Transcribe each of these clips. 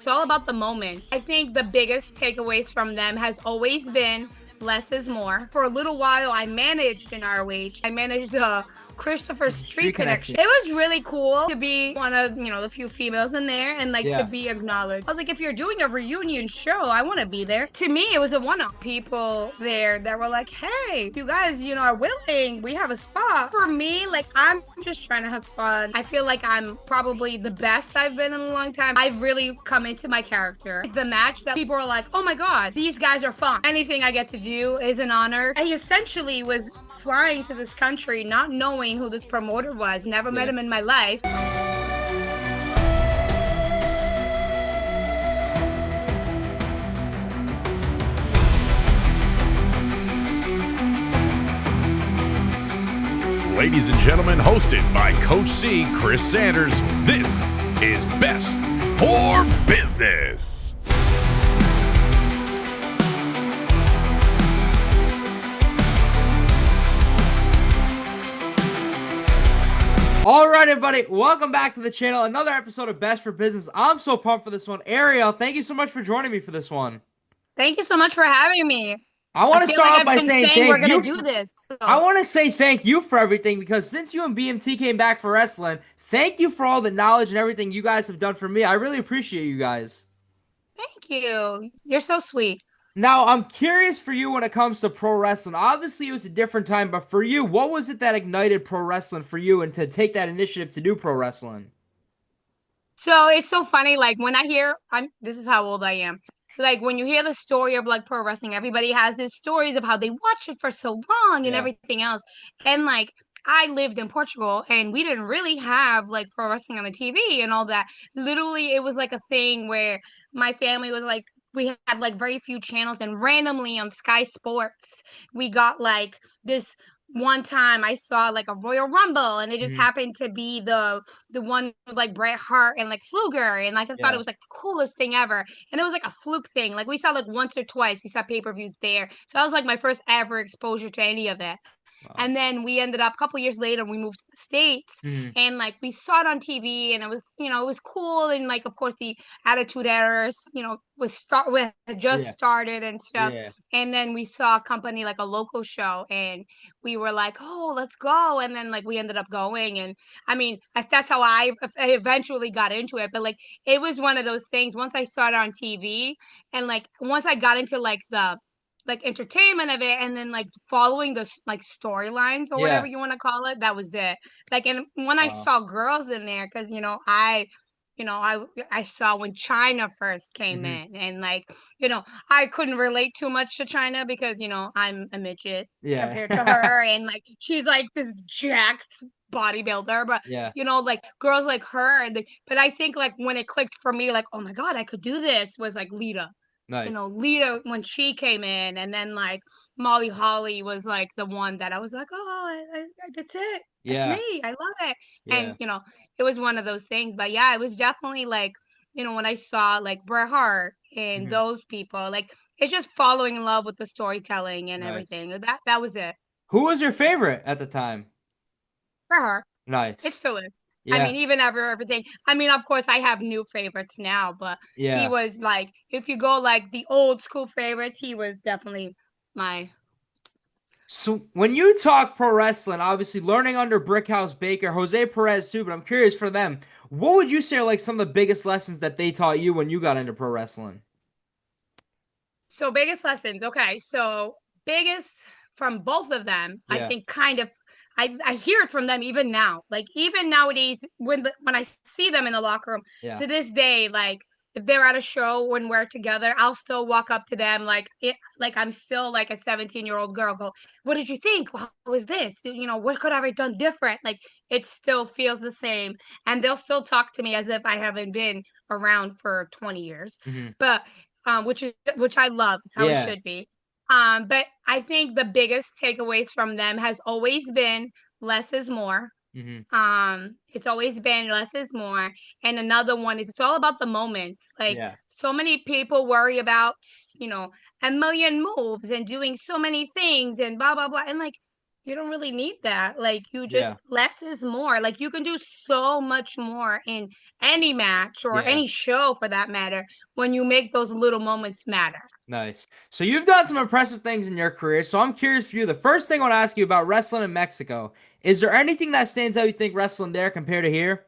It's all about the moments. I think the biggest takeaways from them has always been less is more. For a little while, I managed in ROH. I managed Christopher Street Connection. It was really cool to be one of, the few females in there and to be acknowledged. I was like, if you're doing a reunion show, I want to be there. To me, it was a one-off. People there that were like, hey, you guys, are willing. We have a spot. For me, I'm just trying to have fun. I feel like I'm probably the best I've been in a long time. I've really come into my character. It's the match that people are like, oh my God, these guys are fun. Anything I get to do is an honor. I essentially was flying to this country not knowing who this promoter was. Never met him in my life. Ladies and gentlemen, hosted by Coach C, Chris Sanders, this is Best for Business. All right, everybody, welcome back to the channel. Another episode of Best for Business. I'm so pumped for this one. Ariel, thank you so much for joining me for this one. Thank you so much for having me. I want to start off by saying thank you. We're going to do this. So. I want to say thank you for everything, because since you and BMT came back for wrestling, thank you for all the knowledge and everything you guys have done for me. I really appreciate you guys. Thank you. You're so sweet. Now, I'm curious for you when it comes to pro wrestling. Obviously, it was a different time, but for you, what was it that ignited pro wrestling for you and to take that initiative to do pro wrestling? So it's so funny. When I hear, this is how old I am. When you hear the story of pro wrestling, everybody has these stories of how they watched it for so long and everything else. And I lived in Portugal and we didn't really have pro wrestling on the TV and all that. Literally, it was a thing where my family was we had very few channels, and randomly on Sky Sports, we got this one time I saw a Royal Rumble, and it just happened to be the one with Bret Hart and Sluger, and I thought it was the coolest thing ever. And it was a fluke thing. We saw once or twice, we saw pay-per-views there. So that was my first ever exposure to any of it. Wow. And then we ended up a couple years later, we moved to the States, and we saw it on TV, and it was, it was cool. And of course the Attitude Era, had just started and stuff. Yeah. And then we saw a company, a local show, and we were oh, let's go. And then we ended up going. And I mean, that's how I eventually got into it. But it was one of those things, once I saw it on TV, and once I got into the entertainment of it, and then following the storylines or whatever you want to call it, that was it. And when I saw girls in there, because I saw when China first came in, and I couldn't relate too much to China because I'm a midget compared to her, and she's this jacked bodybuilder, but girls like her, but I think when it clicked for me, oh my God, I could do this, was Lita. Nice. Lita, when she came in, and then Molly Holly was the one that I was oh, that's it. That's me. I love it. Yeah. And it was one of those things. But yeah, it was definitely when I saw Bret Hart and those people, it's just falling in love with the storytelling and everything. That was it. Who was your favorite at the time? Bret Hart. Nice. It still is. Yeah. I mean, even everything. I mean, of course, I have new favorites now, but he was if you go the old school favorites, he was definitely my. So when you talk pro wrestling, obviously learning under Brickhouse Baker, Jose Perez too, but I'm curious for them, what would you say are some of the biggest lessons that they taught you when you got into pro wrestling? So biggest lessons. Okay. So biggest from both of them, I think kind of, I hear it from them even now. Even nowadays, when I see them in the locker room, to this day, if they're at a show when we're together, I'll still walk up to them I'm still a 17-year-old girl. Go, what did you think? How was this? What could I have done different? It still feels the same, and they'll still talk to me as if I haven't been around for 20 years. But which I love. It's how it should be. But I think the biggest takeaways from them has always been less is more. It's always been less is more. And another one is it's all about the moments. So many people worry about, a million moves and doing so many things and blah, blah, blah. And you don't really need that. Like you just Yeah. less is more. Like you can do so much more in any match or Yeah. any show for that matter when you make those little moments matter. Nice. So you've done some impressive things in your career. So I'm curious for you. The first thing I want to ask you about wrestling in Mexico. Is there anything that stands out you think wrestling there compared to here?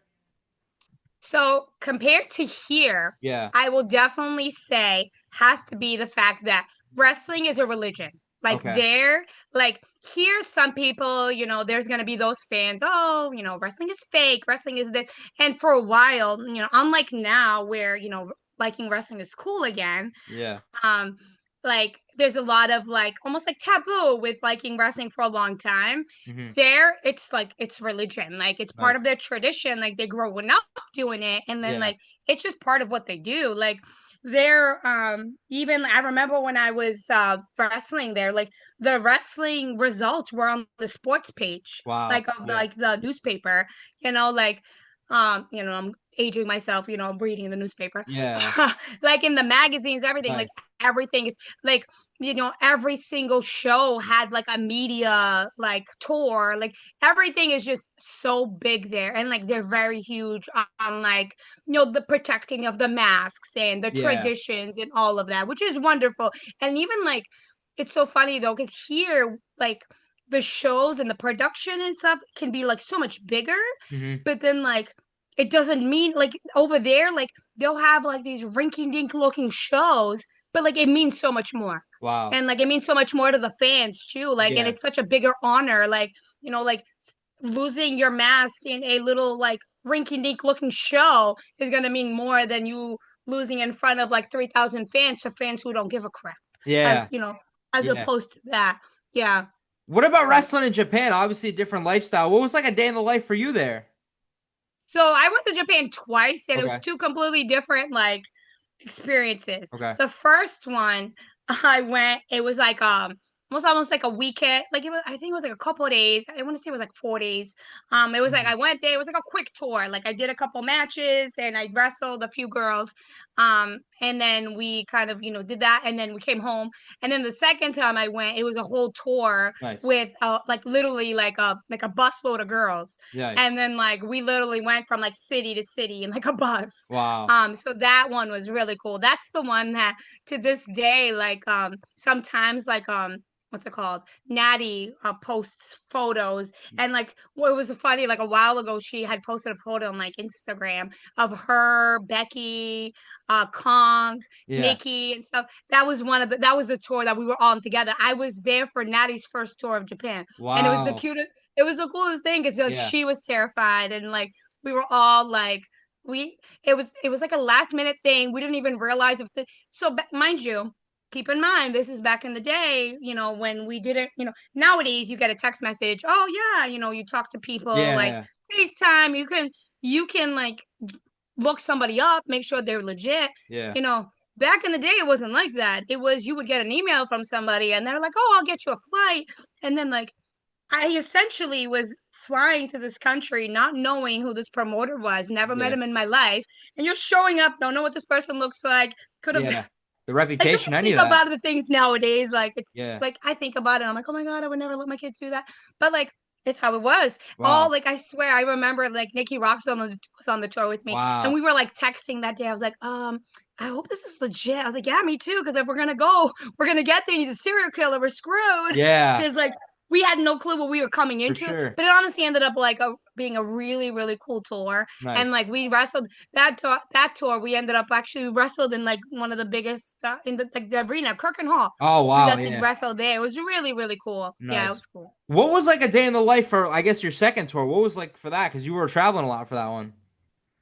So compared to here, Yeah. I will definitely say has to be the fact that wrestling is a religion. Like Okay. there, like here, some people, there's gonna be those fans. Oh, wrestling is fake. Wrestling is this. And for a while, unlike now where liking wrestling is cool again. Yeah. um like there's a lot of like almost like taboo with liking wrestling for a long time. Hmm. There it's like it's religion, like it's part Nice. of their tradition, like they growing up doing it, and then Yeah. like it's just part of what they do. Like they're even I remember when I was wrestling there, like the wrestling results were on the sports page Wow. like of Yeah. the newspaper, like I'm aging myself, reading the newspaper. Yeah. Like in the magazines, everything, like Nice. everything is like, every single show had like a media like tour. Like everything is just so big there. And like they're very huge on like, the protecting of the masks and the Yeah. traditions and all of that, which is wonderful. And even like, it's so funny though, because here, like, the shows and the production and stuff can be like so much bigger, Hmm. but then like it doesn't mean like over there, like they'll have like these rinky dink looking shows, but like it means so much more. Wow. And like it means so much more to the fans too. Like, and Yeah. it's such a bigger honor. Like, like losing your mask in a little like rinky dink looking show is gonna mean more than you losing in front of like 3,000 fans to fans who don't give a crap. As Yeah. as Yeah. opposed to that. Yeah. What about But wrestling in Japan? Obviously a different lifestyle. What was like a day in the life for you there? so I went to Japan twice, and it was Okay. two completely different like experiences. Okay. The first one I went, it was like almost like a weekend. Like it was, I think it was like a couple of days. I want to say it was like 4 days. It was like Mhm. I went there, it was like a quick tour. Like I did a couple matches and I wrestled a few girls. And then we kind of, did that, and then we came home. And then the second time I went, it was a whole tour Nice. with like literally like a busload of girls. Nice. And then like we literally went from like city to city in like a bus. Wow. So that one was really cool. That's the one that to this day, like sometimes like what's it called? Natty posts photos, and like what was funny, like a while ago she had posted a photo on like Instagram of her, Becky, Kong, Yeah. Nikki, and stuff. That was the tour that we were on together. I was there for Natty's first tour of Japan, and it was the Wow. cutest. It was the coolest thing because like Yeah. she was terrified, and like we were all like we it was like a last minute thing. We didn't even realize if the so mind you, keep in mind this is back in the day, when we didn't, nowadays you get a text message. Oh yeah, you talk to people like Yeah. FaceTime. You can like look somebody up, make sure they're legit. Yeah. You know, back in the day it wasn't like that. It was you would get an email from somebody and they're like, "Oh, I'll get you a flight." And then like I essentially was flying to this country not knowing who this promoter was, never met Yeah. him in my life, and you're showing up, don't know what this person looks like. Could have Yeah. The like if reputation, I any think of that. about the things nowadays, like it's Yeah. like I think about it, I'm like, oh my God, I would never let my kids do that. But like it's how it was. All Wow. like I swear I remember like Nikki Rox was on the tour with me, and Wow. we were like texting that day. I was like, I hope this is legit. I was like, yeah, me too, because if we're gonna go, we're gonna get there. He's a serial killer. We're screwed. Yeah. Because like we had no clue what we were coming For into, sure. but it honestly ended up like being a really, really cool tour. And Nice. like we wrestled that tour. We ended up actually wrestled in like one of the biggest in the arena, Kirken Hall. Oh We wow. got to Yeah. wrestle there. It was really, really cool. Yeah, it Nice. was cool. What was like a day in the life for, I guess, your second tour? What was like for that? Because you were traveling a lot for that one.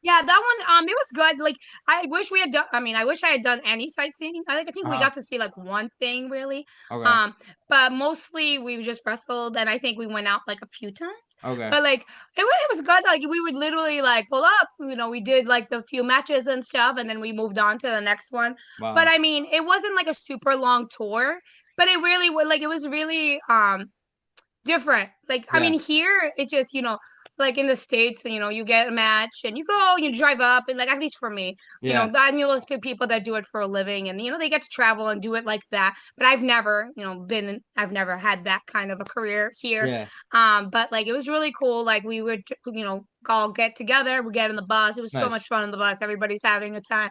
Yeah, that one, it was good. Like, I wish we had done. I mean, I wish I had done any sightseeing. I think we Uh-huh. got to see like one thing really. Okay. Um, but mostly we just wrestled, and I think we went out like a few times. Okay. But like, it was good. Like, we would literally like pull up. We did like the few matches and stuff, and then we moved on to the next one. But Wow. I mean, it wasn't like a super long tour, but it really was like it was really different. Like, I Yeah. mean, here it's just like in the States, you get a match and you go, you drive up, and like at least for me, Yeah. I know those people that do it for a living, and they get to travel and do it like that. But I've never, I've never had that kind of a career here. Yeah. But like it was really cool. Like we would, all get together, we get in the bus. It was so Nice. much fun in the bus. Everybody's having a time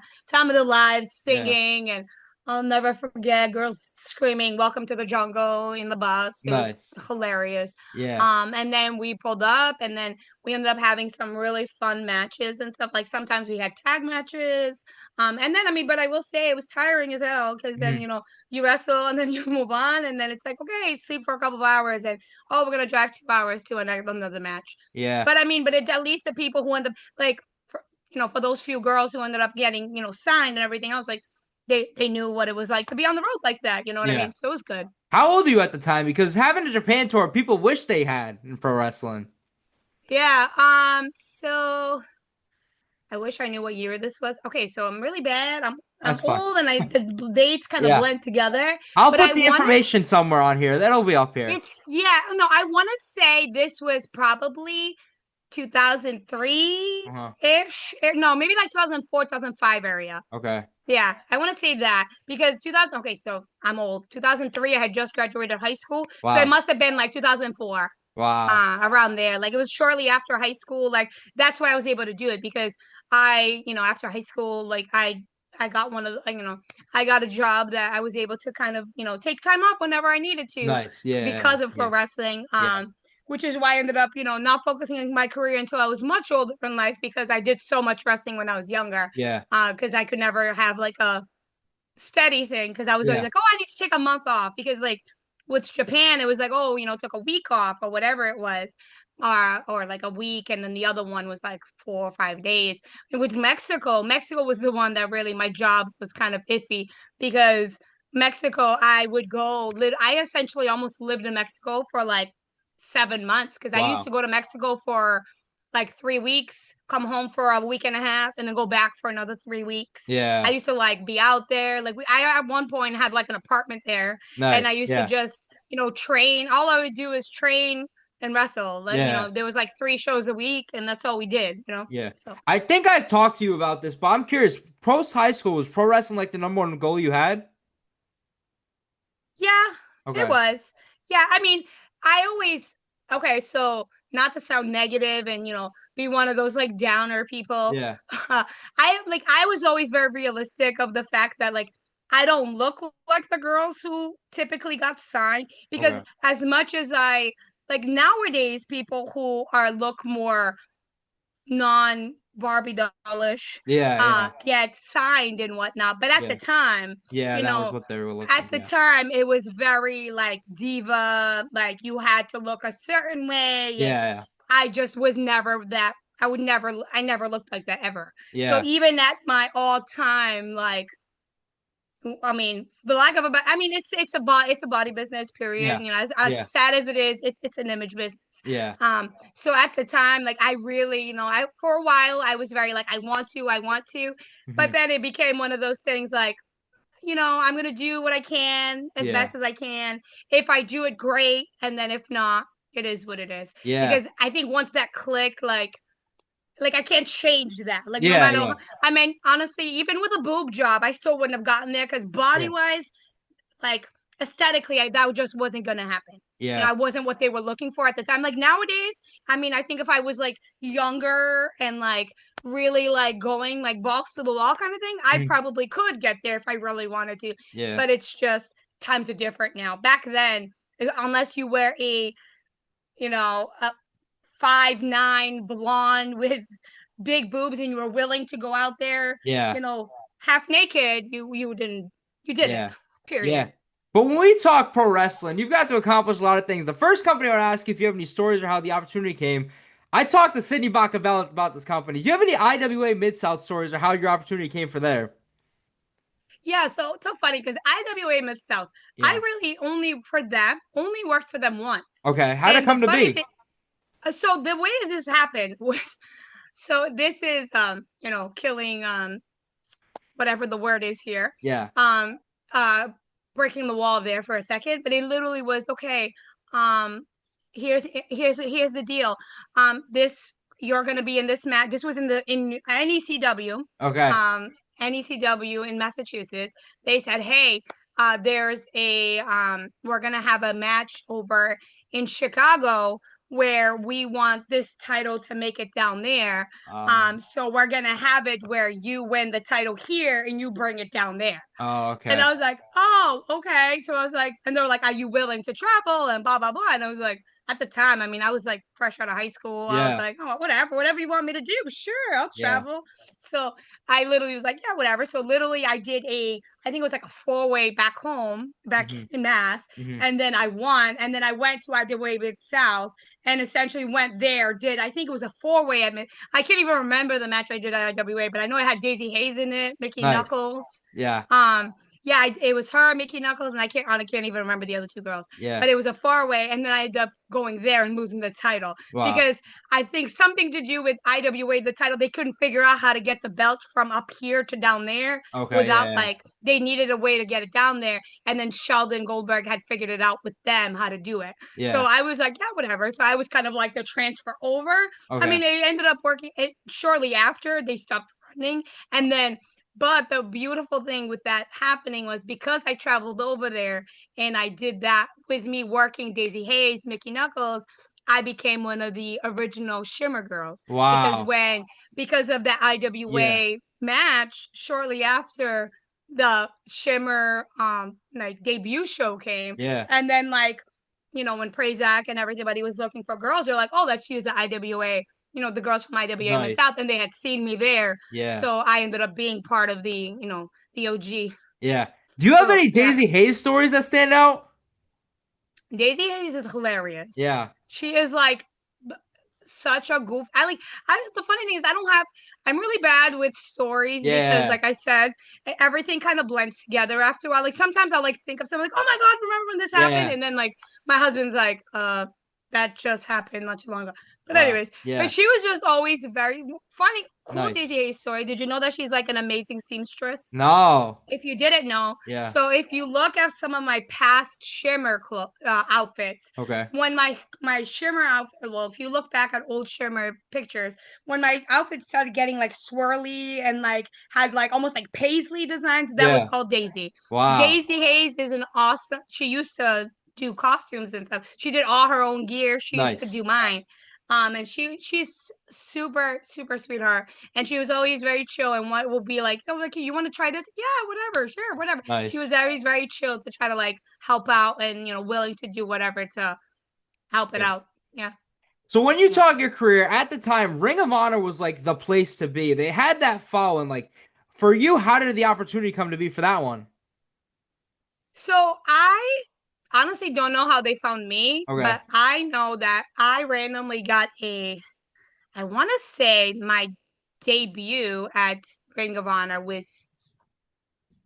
of their lives, Yeah. singing, and I'll never forget girls screaming "Welcome to the Jungle" in the bus. It was Nice. hilarious. Yeah. And then we pulled up, and then we ended up having some really fun matches and stuff. Like sometimes we had tag matches. And then but I will say it was tiring as hell because then Mhm. you wrestle and then you move on, and then it's like, okay, sleep for a couple of hours, and oh, we're gonna drive 2 hours to another match. Yeah. But at least the people who end up like for those few girls who ended up getting signed and everything else, like they knew what it was like to be on the road like that. You know what I Yeah. mean? So it was good. How old are you at the time? Because having a Japan tour, people wish they had in pro wrestling. Yeah. So I wish I knew what year this was. Okay, so I'm really bad. I'm That's fine. old, and the dates kind of Yeah. blend together. I'll But I put the want to. information somewhere on here. That'll be up here. It's yeah. No, I want to say this was probably 2003 Uh-huh. ish. No, maybe like 2004, 2005 area. Okay. Yeah, I want to say that because 2000. Okay, so I'm old. 2003, I had just graduated high school, so it Wow. must have been like 2004, Wow. around there. Like it was shortly after high school. Like that's why I was able to do it because after high school, like I got one of the, I got a job that I was able to kind of, take time off whenever I needed to Nice. Yeah. because of pro Yeah. wrestling. Yeah. Which is why I ended up, not focusing on my career until I was much older in life because I did so much wrestling when I was younger. Yeah. Because I could never have like a steady thing because I was always Yeah. like, oh, I need to take a month off because like with Japan, it was like, oh, took a week off or whatever it was, or like a week, and then the other one was like 4 or 5 days. And with Mexico was the one that really my job was kind of iffy because Mexico, I would go. I essentially almost lived in Mexico for like 7 months because I used Wow. to go to Mexico for like 3 weeks, come home for a week and a half, and then go back for another 3 weeks. I Yeah. used to like be out there. Like I at one point had like an apartment there, and I Nice. used to Yeah. just train. All I would do is train and wrestle. Like Yeah. there was like 3 shows a week, and that's all we did. Yeah. So I think I've talked to you about this, but I'm curious. Post high school, was pro wrestling like the number one goal you had? yeah, it Okay. was. Yeah, I mean, I always okay. So not to sound negative and be one of those like downer people. Yeah. I was always very realistic of the fact that like I don't look like the girls who typically got signed because Okay. as much as I like nowadays people who are look more non Barbie dollish Yeah. Yeah. get signed and whatnot. But at Yeah. the time, Yeah. you That was know, what they were at looking. the Yeah. time it was very like diva, like you had to look a certain way, and Yeah. I just was never that. I never looked like that ever. So Yeah. even at my all time, like, I mean, the lack of I mean, it's a body business, period. Yeah. As Yeah. sad as it is, it's an image business. Yeah. So at the time, like, I really, I for a while, I was very like, I want to, but Hmm. then it became one of those things like, I'm gonna do what I can as Yeah. best as I can. If I do it, great, and then if not, it is what it is. Yeah. Because I think once that clicked, like I can't change that. Like no Yeah. matter, Yeah. I mean, honestly, even with a boob job, I still wouldn't have gotten there because Yeah. body wise, like aesthetically, that just wasn't gonna happen. Yeah. I wasn't what they were looking for at the time. Like nowadays, I mean, I think if I was like younger and like really like going like balls to the wall kind of thing, I Mhm. probably could get there if I really wanted to. Yeah. But it's just times are different now. Back then, unless you wear a 5'9" blonde with big boobs and you were willing to go out there, Yeah. you know, half naked, you didn't. Yeah. Yeah. Period. But when we talk pro wrestling, you've got to accomplish a lot of things. The first company I would ask you if you have any stories or how the opportunity came. I talked to Sydney Bacabella about this company. Do you have any IWA Mid-South stories or how your opportunity came for there? Yeah, so it's so funny because IWA Mid-South, I Yeah. really only worked for them once. Okay. How'd it And the come to funny be? thing, so the way this happened was, so this is killing whatever the word is here, Yeah. um uh breaking the wall there for a second, but it literally was okay. Um here's the deal. This you're gonna be in this match. This was in NECW. Okay. Um, NECW in Massachusetts. They said, hey, there's a we're gonna have a match over in Chicago where we want this title to make it down there. So we're gonna have it where you win the title here and you bring it down there. Oh, And okay. I was like, oh, okay. So I was like, and they were like, are you willing to travel and blah, blah, blah. And I was like, at the time, I mean, I was like fresh out of high school. I was Yeah. like, oh, whatever you want me to do. Sure, I'll Yeah. travel. So I literally was like, yeah, whatever. So literally I did I think it was like a 4-way back home, back Hmm. in Mass. Hmm. And then I won. And then I went to IWA Mid-South and essentially went there, I think it was a 4-way. I can't even remember the match I did at IWA, but I know it had Daizee Haze in it, Mickey Nice. Knuckles. Yeah. Yeah, it was her, Mickey Knuckles, and I can't even remember the other two girls. Yeah. But it was a 4-way, and then I ended up going there and losing the title Wow. because I think something to do with IWA, the title, they couldn't figure out how to get the belt from up here to down there Okay. without Yeah. they needed a way to get it down there, and then Sheldon Goldberg had figured it out with them how to do it. So Yeah. I was like, yeah, whatever. So I was kind of like the transfer over. I Okay. mean, it ended up working. Shortly after they stopped running, and then. But the beautiful thing with that happening was because I traveled over there and I did that with me working Daizee Haze, Mickey Knuckles, I became one of the original Shimmer girls Wow. because of the Yeah. IWA match shortly after the Shimmer like debut show came. Yeah. And then like, when Prazak and everybody was looking for girls, they're like, oh, let's use the IWA, the girls from IWA Mid-South, Nice. and they had seen me there. Yeah. So I ended up being part of the OG. Yeah. Do you have So any yeah, Daizee Haze stories that stand out? Daizee Haze is hilarious. Yeah. She is like such a goof. The funny thing is I'm really bad with stories because Yeah. like I said, everything kind of blends together after a while. Like sometimes I'll like think of something like, oh my God, remember when this happened? Yeah. And then like my husband's like, that just happened not too long ago. But Wow. anyways, but Yeah. she was just always very funny, cool Daisy Nice. Hayes story. Did you know that she's like an amazing seamstress? No. If you didn't know, Yeah. so if you look at some of my past Shimmer outfits, Okay. when my Shimmer outfit, well, if you look back at old Shimmer pictures, when my outfits started getting like swirly and like had like almost like paisley designs, that was Yeah. called Daisy. Wow. Daizee Haze is an awesome. She used to do costumes and stuff. She did all her own gear. She used to Nice. do mine. And she's super super sweetheart, and she was always very chill. And what will be like, oh, like you want to try this? Yeah, whatever, sure, whatever. She was Nice. always very chill to try to like help out and willing to do whatever to help it Yeah. out. Yeah, So when you yeah. talk your career at the time, Ring of Honor was like the place to be. They had that following. Like for you, how did the opportunity come to be for that one? So I honestly don't know how they found me, Okay. but I know that I randomly got I want to say my debut at Ring of Honor with,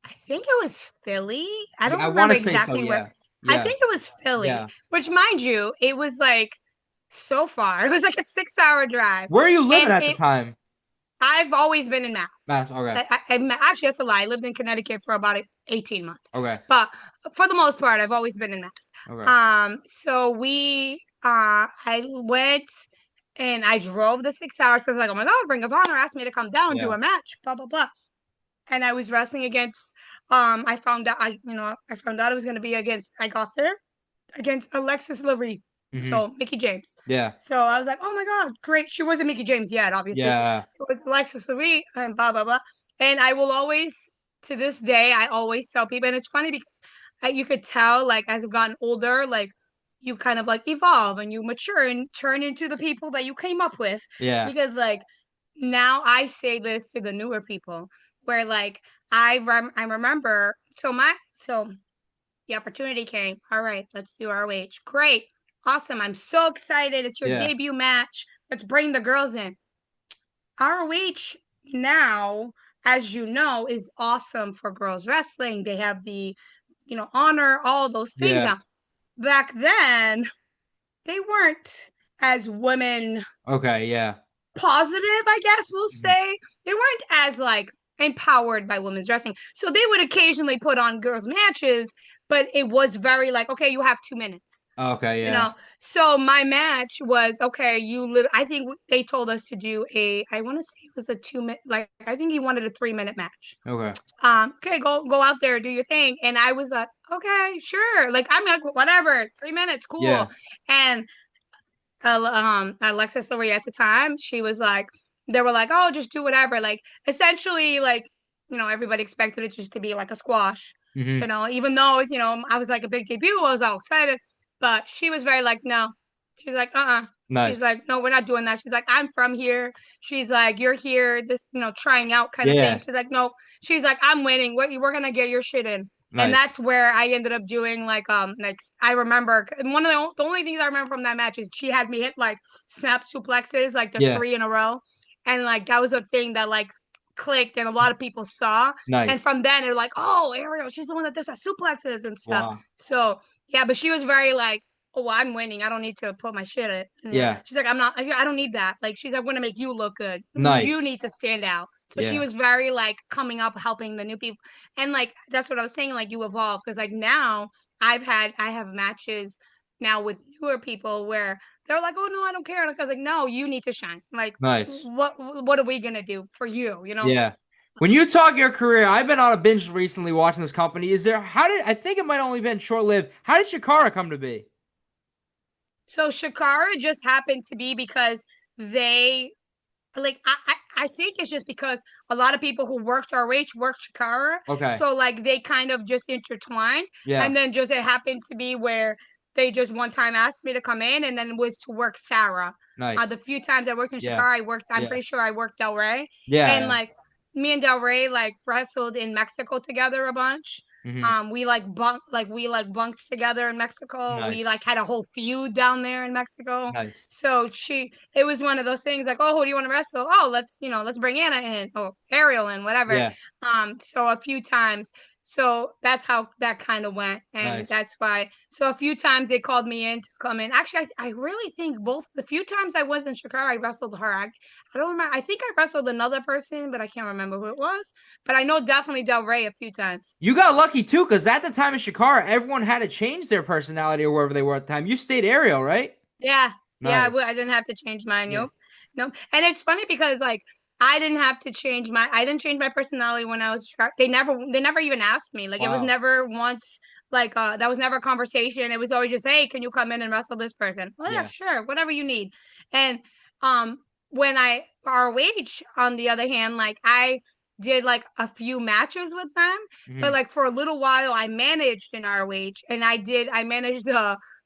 I think it was Philly. I Yeah, I don't want remember to say so. exactly where. Yeah. I Yeah. think it was Philly, Yeah. which mind you, it was like so far. It was like a 6-hour drive. Where are you living And at the time? I've always been in Mass. Mass. Okay. Actually, that's a lie. I lived in Connecticut for about 18 months. Okay. But for the most part, I've always been in Mass. Okay. So I went and I drove the 6 hours. So I was like, oh my God, Ring of Honor asked me to come down, do Yeah. a match, blah, blah, blah. And I was wrestling against, I found out it was going to be I got there against Alexis Laree. Hmm. So Mickie James. Yeah. So I was like, oh my God, great. She wasn't Mickie James yet, obviously. Yeah. It was Alexis Laree and blah, blah, blah. And I will always, to this day, I always tell people, and it's funny because you could tell, like, as I've gotten older, like, you kind of like evolve and you mature and turn into the people that you came up with. Yeah. Because, like, now I say this to the newer people where, like, I remember, so the opportunity came. All right, let's do ROH. Great. Awesome. I'm so excited. It's your Yeah. debut match. Let's bring the girls in. ROH now, as you know, is awesome for girls wrestling. They have the, honor, all those things. Yeah. Now, back then, they weren't as women Okay. Yeah. positive, I guess we'll Mhm. say. They weren't as like empowered by women's wrestling. So they would occasionally put on girls' matches, but it was very like, okay, you have 2 minutes. Okay, you yeah. know. So my match was okay. I think they told us to do I want to say it was a 2 minute, like I think he wanted a 3 minute match. Okay. Okay, go out there, do your thing. And I was like, okay, sure. Like I'm like, whatever, 3 minutes, cool. Yeah. And Alexis Laree at the time, she was like, they were like, oh, just do whatever. Like essentially, like, everybody expected it just to be like a squash, Hmm. even though, I was like a big debut, I was all excited. But she was very like, no. She's like, She's Nice. like, no, we're not doing that. She's like, I'm from here. She's like, you're here, this, trying out kind of thing. Yeah. She's like, no. She's like, I'm winning. We're gonna get your shit in. And Nice. that's where I ended up doing like I remember one of the only things I remember from that match is she had me hit like snap suplexes like the Yeah. 3 in a row, and like that was a thing that like clicked and a lot of people saw, and Nice. from then they're like, oh, Ariel, she's the one that does that suplexes and stuff. Wow. So yeah, but she was very like, oh, well, I'm winning. I don't need to put my shit in. Yeah. She's like, I'm not. I don't need that. Like she's like, I'm gonna make you look good. You Nice. need to stand out. So she Yeah. was very like coming up, helping the new people, and like that's what I was saying. Like you evolve because like now I have matches now with newer people where they're like, oh no, I don't care. And I was like, no, you need to shine. Like Nice. what are we gonna do for you? Yeah. When you talk your career, I've been on a binge recently watching this company. I think it might only been short lived. How did CHIKARA come to be? So CHIKARA just happened to be because they like I think it's just because a lot of people who worked ROH worked CHIKARA. Okay. So like they kind of just intertwined. Yeah. And then just it happened to be where they just one time asked me to come in and then it was to work Sarah. The Nice. few times I worked in Yeah. CHIKARA, I'm Yeah. pretty sure I worked Del Rey. And Yeah. like me and Del Rey like wrestled in Mexico together a bunch. Hmm. We bunked together in Mexico. We Nice. like had a whole feud down there in Mexico. Nice. So it was one of those things like, oh, who do you want to wrestle? Oh, let's bring Anna in, or Ariel in, whatever. Yeah. So a few times. So that's how that kind of went. And Nice. that's why. So a few times they called me in to come in. Actually, I really think both the few times I was in CHIKARA, I wrestled her. I don't remember. I think I wrestled another person, but I can't remember who it was. But I know definitely Del Rey a few times. You got lucky too, because at the time of CHIKARA, everyone had to change their personality or wherever they were at the time. You stayed Ariel, right? Yeah. Yeah, I Nice. didn't have to change mine. Yeah. Nope. Nope. And it's funny because like I didn't change my personality when I was they never even asked me. Like it was Wow. never once like that was never a conversation. It was always just, hey, can you come in and wrestle this person? Well, yeah, Yeah. sure, whatever you need. And when I ROH on the other hand, like I did like a few matches with them, but Hmm. like for a little while I managed in ROH and I managed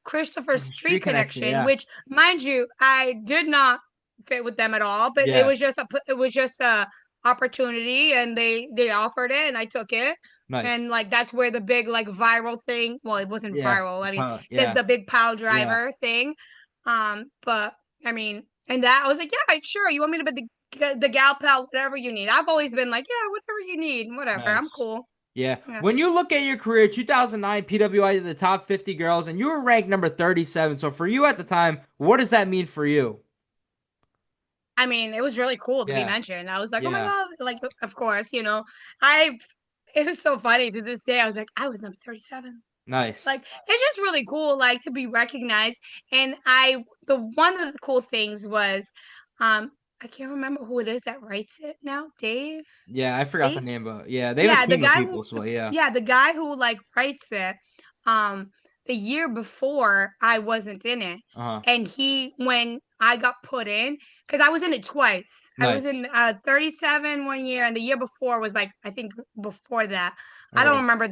Christopher Street Street connection. Connection, Yeah. which mind you, I did not fit with them at all, but Yeah. it was just a opportunity and they offered it and I took it. Nice. And like that's where the big like viral thing, well, it wasn't Yeah. viral. I mean, Yeah. the big pile Yeah. driver thing. But I mean, and that I was like, yeah, sure. You want me to be the gal pal, whatever you need. I've always been like, yeah, whatever you need, whatever. I'm Nice. cool. Yeah. Yeah. When you look at your career, 2009 PWI did the top 50 girls, and you were ranked number 37. So for you at the time, what does that mean for you? I mean, it was really cool to be Yeah. mentioned. I was like, oh my Yeah. God, like, of course, I, it was so funny to this day. I was like, I was number 37. Like, Nice. it's just really cool, like, to be recognized. And one of the cool things was, I can't remember who it is that writes it now. Yeah, I forgot the Dave? name, but yeah, they have a Yeah, the team of guy who, people, so yeah. yeah, the guy who like writes it, um, the year before I wasn't in it, Uh-huh. and when I got put in, because I was in it twice. I was Nice. in 37 one year, and the year before was like I think before that. I don't Okay. remember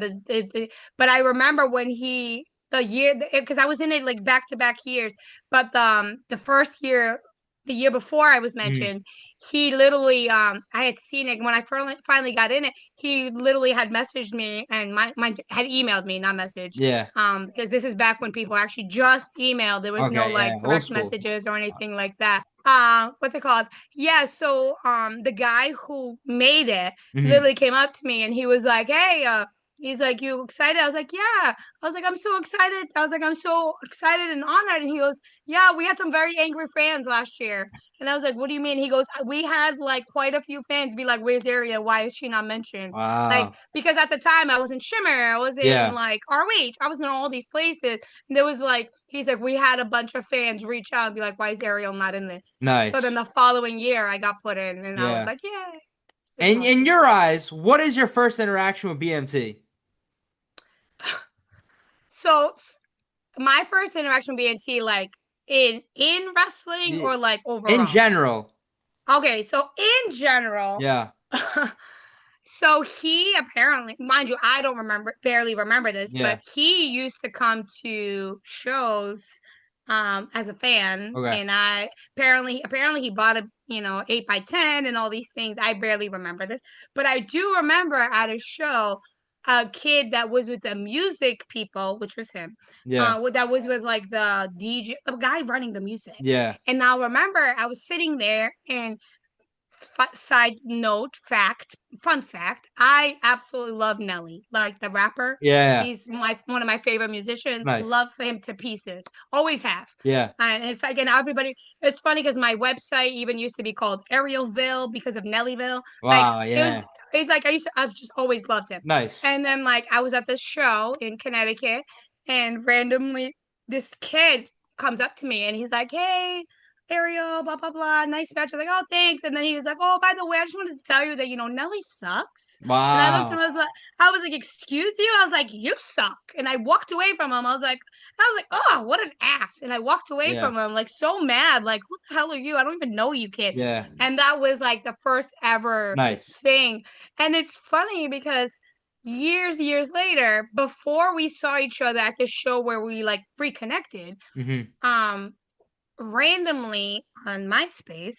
but I remember when the year because I was in it like back to back years, but the first year. The year before I was Mhm. mentioned, he literally I had seen it when I finally got in it. He literally had messaged me and my had emailed me, not messaged. Yeah. Because this is back when people actually just emailed. There was no Okay, like yeah. Old direct school. messages or anything like that. What's it called? Yeah, so the guy who made it Hmm. literally came up to me and he was like, hey, He's like, you excited? I was like, yeah. I was like, I'm so excited. I was like, I'm so excited and honored. And he goes, yeah, we had some very angry fans last year. And I was like, what do you mean? He goes, we had like quite a few fans be like, where's Ariel? Why is she not mentioned? Like, Wow. because at the time I was in Shimmer, I was in Yeah. like ROH, I was in all these places. And there was like, he's like, we had a bunch of fans reach out and be like, why is Ariel not in this? So then Nice. the following year I got put in and I was Yeah. like, yay. It was And in awesome. your eyes, what is your first interaction with BMT? So my first interaction with BNT, like in wrestling or like In overall? general. Okay, so in general, Yeah. so he apparently, mind you, I don't remember, barely remember this, but Yeah. he used to come to shows as a fan, Okay. and I apparently he bought a 8x10 and all these things. I barely remember this, but I do remember at a show a kid that was with the music people, which was him, Yeah. that was with like the DJ, the guy running the music. Yeah. And now remember, I was sitting there and side note, fun fact, I absolutely love Nelly, like the rapper. Yeah. He's one of my favorite musicians. Nice. Love him to pieces. Always have. Yeah. And it's like, and everybody, it's funny because my website even used to be called Arielville because of Nellyville. Like Wow. it was, Yeah. it's like I've just always loved him. Nice. And then like I was at this show in Connecticut, and randomly this kid comes up to me and he's like, "Hey, Ariel, blah blah blah, nice match." I was like, "Oh, thanks." And then he was like, "Oh, by the way, I just wanted to tell you that Nelly sucks." And I looked at him, Wow. I was like, "Excuse you?" I was like, "You suck." And I walked away from him. I was like, "Oh, what an ass!" And I walked away Yeah. from him, like so mad, like, "Who the hell are you? I don't even know you, kid." Yeah. And that was like the first ever Nice. thing. And it's funny because years later, before we saw each other at the show where we like reconnected, Mm-hmm. um, randomly on MySpace,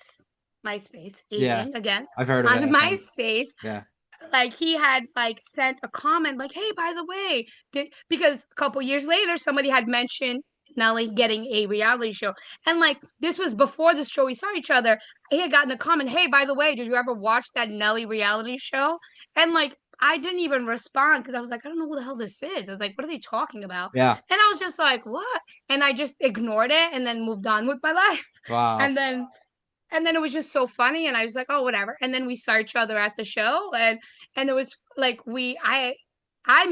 Yeah. aging again, I've heard of on it, I think. MySpace, Yeah. like he had like sent a comment like, "Hey, by the way," because a couple years later somebody had mentioned Nelly getting a reality show, and like this was before the show we saw each other. He had gotten a comment, "Hey, by the way, did you ever watch that Nelly reality show?" And like I didn't even respond because I was like, I don't know who the hell this is. I was like, what are they talking about? Yeah. And I was just like, what? And I just ignored it and then moved on with my life. Wow. And then it was just so funny, and I was like, oh, whatever. And then we saw each other at the show, and it was like I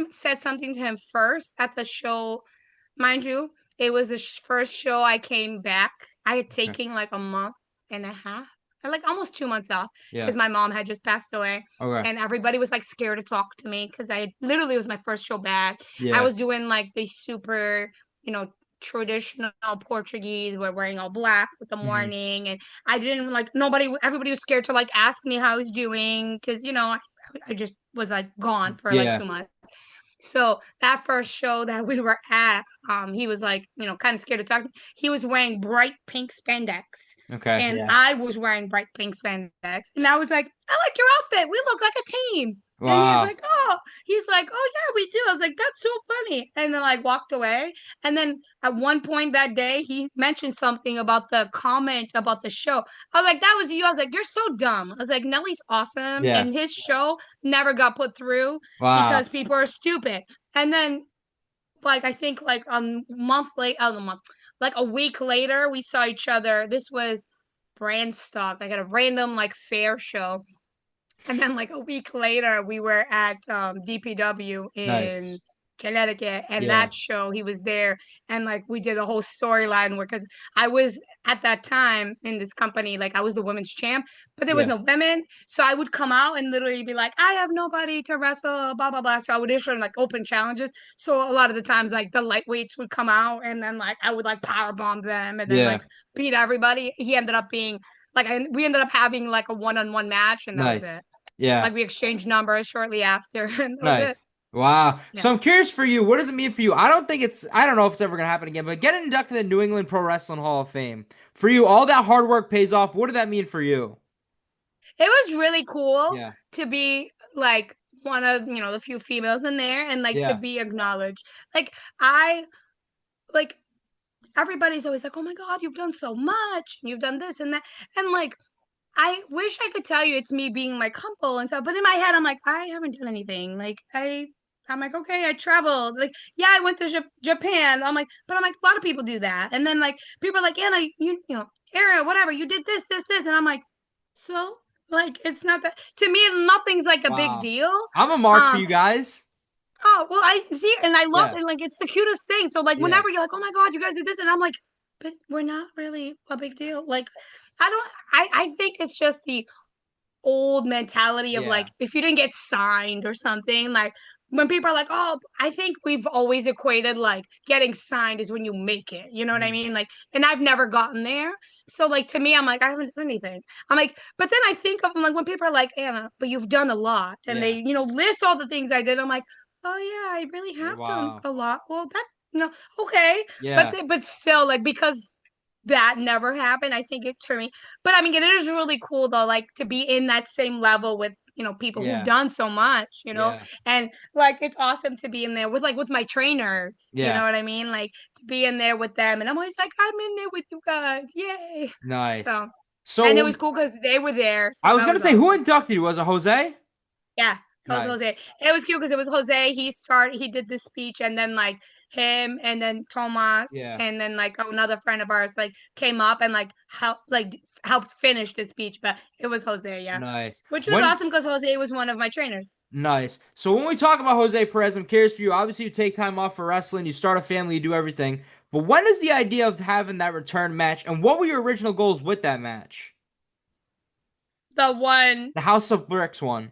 said something to him first at the show. Mind you, it was the first show I came back. I had Okay. taken like a month and a half, like almost 2 months off, Yeah. because my mom had just passed away, Okay. and everybody was like scared to talk to me because I literally, it was my first show back. I Yeah. was doing like the super, you know, traditional Portuguese. We're wearing all black with the Mm-hmm. mourning, and I didn't like everybody was scared to like ask me how I was doing because I just was like gone for like Yeah. 2 months. So that first show that we were at, he was like, kind of scared to talk. He was wearing bright pink spandex, Okay. and Yeah. I was wearing bright pink spandex, and I was like, I like your outfit. We look like a team. And Wow. he's like, oh yeah, we do. I was like, that's so funny. And then like walked away. And then at one point that day, he mentioned something about the comment about the show. I was like, that was you. I was like, you're so dumb. I was like, Nelly's awesome, Yeah. and his show never got put through Wow. because people are stupid. And then like I think like like a week later, we saw each other. This was brand stock, like at a random like fair show. And then like a week later, we were at DPW in Nice. Connecticut, and Yeah. that show he was there, and like we did a whole storyline where because I was at that time in this company, like I was the women's champ, but there was Yeah. no women, so I would come out and literally be like, I have nobody to wrestle, blah blah blah. So I would issue like open challenges. So a lot of the times, like the lightweights would come out, and then like I would like power bomb them, and then Yeah. like beat everybody. He ended up being like we ended up having like a one-on-one match, and that was Nice. it. Yeah. Like we exchanged numbers shortly after, and that was Nice. it. Wow. Yeah. So I'm curious for you, what does it mean for you? I don't know if it's ever gonna happen again, but getting inducted in the New England Pro Wrestling Hall of Fame. For you, all that hard work pays off. What did that mean for you? It was really cool Yeah. to be like one of, the few females in there and like to Yeah. be acknowledged. Like I like everybody's always like, "Oh my God, you've done so much. You've done this and that." And like I wish I could tell you it's me being like humble and stuff, but in my head I'm like, I haven't done anything. Like I'm like, okay, I traveled. Like, yeah, I went to Japan. I'm like, but I'm like, a lot of people do that. And then like people are like, Anna, you know, Ariel, whatever, you did this, this, this. And I'm like, so like it's not that to me, nothing's like a big Wow. deal. I'm a mark for Um, you guys. oh well I see and I love Yeah. and like it's the cutest thing. So like Yeah. whenever you're like, oh my God, you guys did this, and I'm like, but we're not really a big deal. Like I think it's just the old mentality of like Yeah. if you didn't get signed or something like when people are like, oh, I think we've always equated like getting signed is when you make it, you know what I Mhm. mean, like, and I've never gotten there. So like to me I'm like I haven't done anything. I'm like, but then I think of like when people are like, Anna, but you've done a lot, and they Yeah. list all the things I did. I'm like, oh yeah, I really have done Wow. a lot. Well, that's okay, Yeah. but still like because that never happened. I think it turned me, but I mean, it is really cool though, like to be in that same level with people who've Yeah. done so much, Yeah. and like it's awesome to be in there with with my trainers. You know Yeah. what I mean? Like to be in there with them, and I'm always like, I'm in there with you guys, yay! Nice. So, So and it was when cool because they were there, so I was that gonna was say who awesome. inducted you? Was it Jose? Yeah, it was Nice. Jose. It was cute because it was Jose. He did the speech, and then like him, and then Tomas, Yeah. and then like another friend of ours like came up and like helped finish the speech. But it was Jose, yeah, Nice. which was When awesome because Jose was one of my trainers. Nice. So when we talk about Jose Perez, I'm curious for you. Obviously, you take time off for wrestling, you start a family, you do everything. But when is the idea of having that return match, and what were your original goals with that match? The one, The House of Bricks one.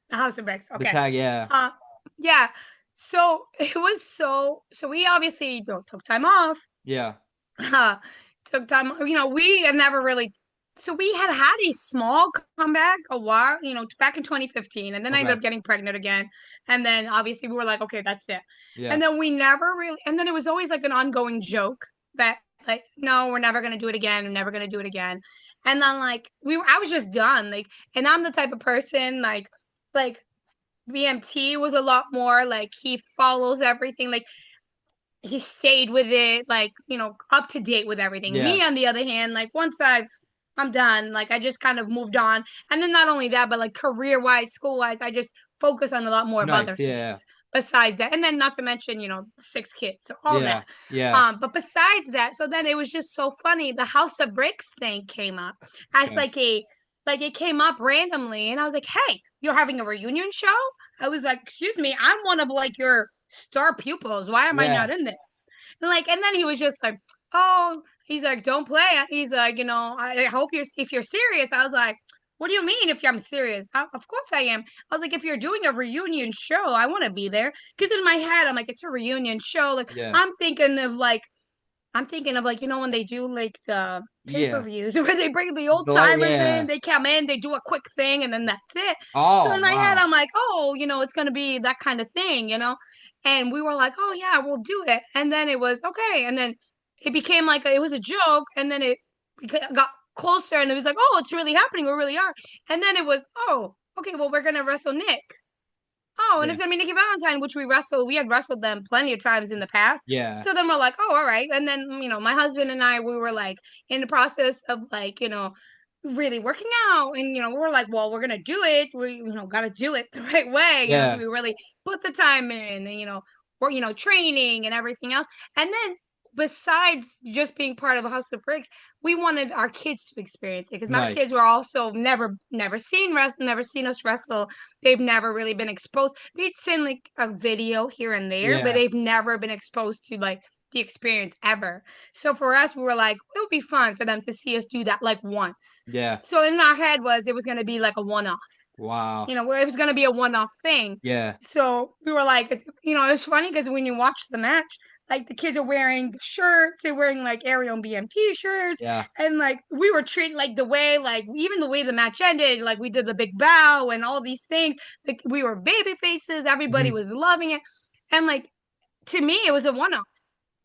the House of Bricks. The Okay, tag, yeah. uh, yeah. So it was so we obviously took time off. Yeah. Took time. We had never really. So we had a small comeback a while, back in 2015, and then I ended Okay. up getting pregnant again, and then obviously we were like, okay, that's it, Yeah. and then we never really, and then it was always like an ongoing joke that like, no, we're never gonna do it again, we're never gonna do it again, and then like I was just done, like, and I'm the type of person like BMT was a lot more like he follows everything, like he stayed with it, like, up to date with everything. Yeah. Me, on the other hand, like once I'm done, like I just kind of moved on. And then not only that, but like career wise, school wise, I just focus on a lot more of Nice. other Yeah. things besides that. And then not to mention, 6 kids, so all Yeah. that. Yeah. But besides that, so then it was just so funny. The House of Bricks thing came up as Okay. like it came up randomly, and I was like, hey, you're having a reunion show? I was like, excuse me, I'm one of like your star pupils. Why am I Yeah. not in this? And then he was just like, oh, he's like, don't play. He's like, I hope if you're serious. I was like, what do you mean if I'm serious? Of course I am. I was like, if you're doing a reunion show, I want to be there. Because in my head, I'm like, it's a reunion show. Like, Yeah. I'm thinking of like, when they do like the Yeah. pay-per-views where they bring the old The timers in, yeah. they come in, they do a quick thing, and then that's it. So Oh in my head, wow. I'm like, oh, it's gonna be that kind of thing. And we were like, oh yeah, we'll do it. And then it was okay. And then it became like it was a joke, and then it got closer, and it was like, oh, it's really happening. We really are. And then it was, oh, okay, well, we're gonna wrestle Nick. Oh, and Yeah. it's gonna be Nikki Valentine, which we had wrestled them plenty of times in the past. Yeah. So then we're like, oh, all right. And then, my husband and I, we were like in the process of like, really working out. And, we're like, well, we're gonna do it. We, gotta do it the right way, so Yeah. we really put the time in and, we're, training and everything else. And then besides just being part of a House of Bricks, we wanted our kids to experience it because my kids Nice. were also never seen never seen us wrestle. They've never really been exposed. They'd seen like a video here and there, but Yeah. they've never been exposed to like the experience ever. So for us, we were like, it would be fun for them to see us do that like once. Yeah. So in our head it was going to be like a one-off, Wow. where it was going to be a one-off thing. Yeah. So we were like, it was funny because when you watch the match, like the kids are wearing the shirts, they're wearing like Ariel and BMT shirts, Yeah. and like we were treated like the way, like even the way the match ended, like we did the big bow and all these things, like we were baby faces, everybody Mhm. was loving it, and like to me, it was a one-off.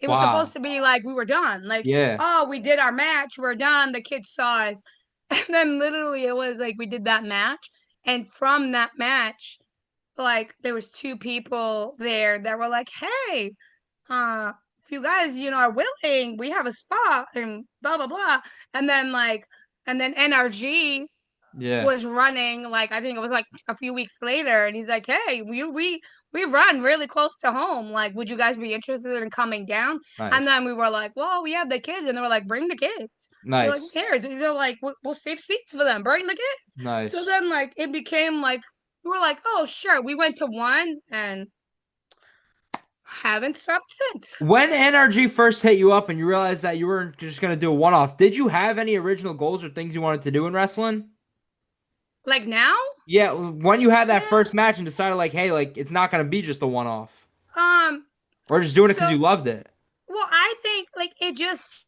It was supposed Wow. to be like we were done, like, Yeah. oh, we did our match, we're done, the kids saw us, and then literally it was like we did that match, and from that match, like there was two people there that were like, hey, if you guys, are willing, we have a spot and blah blah blah. And then NRG Yeah. was running, like I think it was like a few weeks later, and he's like, "Hey, we run really close to home. Like, would you guys be interested in coming down?" And Nice. then we were like, "Well, we have the kids," and they were like, "Bring the kids." They're like, "Who Nice. cares?" They're like, "We'll save seats for them. Bring the kids." So Nice. then, like, it became like we were like, "Oh, sure." We went to one and haven't stopped since. When NRG first hit you up and you realized that you weren't just gonna do a one-off, did you have any original goals or things you wanted to do in wrestling? Like now, Yeah, when you had that yeah. first match and decided like, hey, like it's not gonna be just a one-off, Um. or just doing it because So, you loved it. well, I think like it just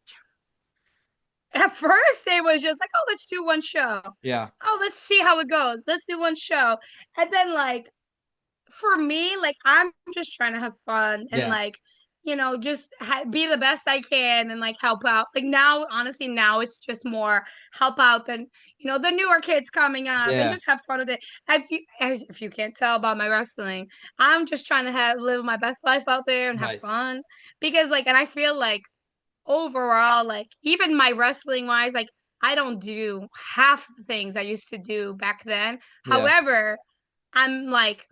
at first it was just like, oh, let's do one show. Yeah, Oh, let's see how it goes. Let's do one show. And then like for me, like I'm just trying to have fun and yeah, like, just be the best I can and like help out. Like now, honestly, now it's just more help out than the newer kids coming up and yeah. just have fun with it. If you can't tell about my wrestling, I'm just trying to live my best life out there and have Nice. fun because like, and I feel like overall, like even my wrestling wise, like I don't do half the things I used to do back then. Yeah, However, I'm like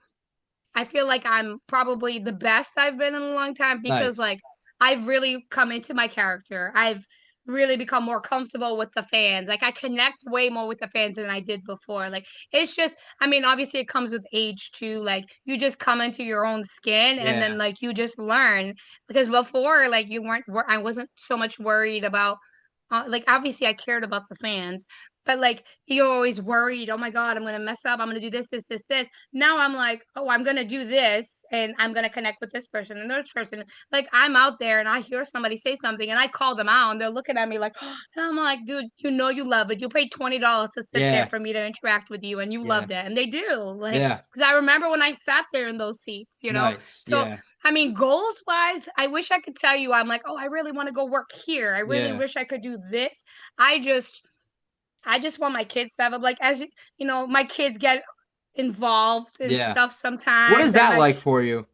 I feel like I'm probably the best I've been in a long time because nice. like I've really come into my character. I've really become more comfortable with the fans. Like I connect way more with the fans than I did before. Like it's just I mean obviously it comes with age too. Like you just come into your own skin and Yeah, then like you just learn because before like you weren't I wasn't so much worried about like obviously I cared about the fans, but like you're always worried, oh my God, I'm gonna mess up, I'm gonna do this. Now I'm like, oh, I'm gonna do this and I'm gonna connect with this person and this person. Like I'm out there and I hear somebody say something and I call them out and they're looking at me like, oh, and I'm like, dude, you love it. You paid $20 to sit there yeah, for me to interact with you and you yeah, loved it. And they do. Like, yeah. because I remember when I sat there in those seats. Nice. So Yeah, I mean, goals wise, I wish I could tell you I'm like, oh, I really want to go work here. I really yeah, wish I could do this. I just I just want my kids to have like my kids get involved in yeah. stuff What is sometimes and that like like for you?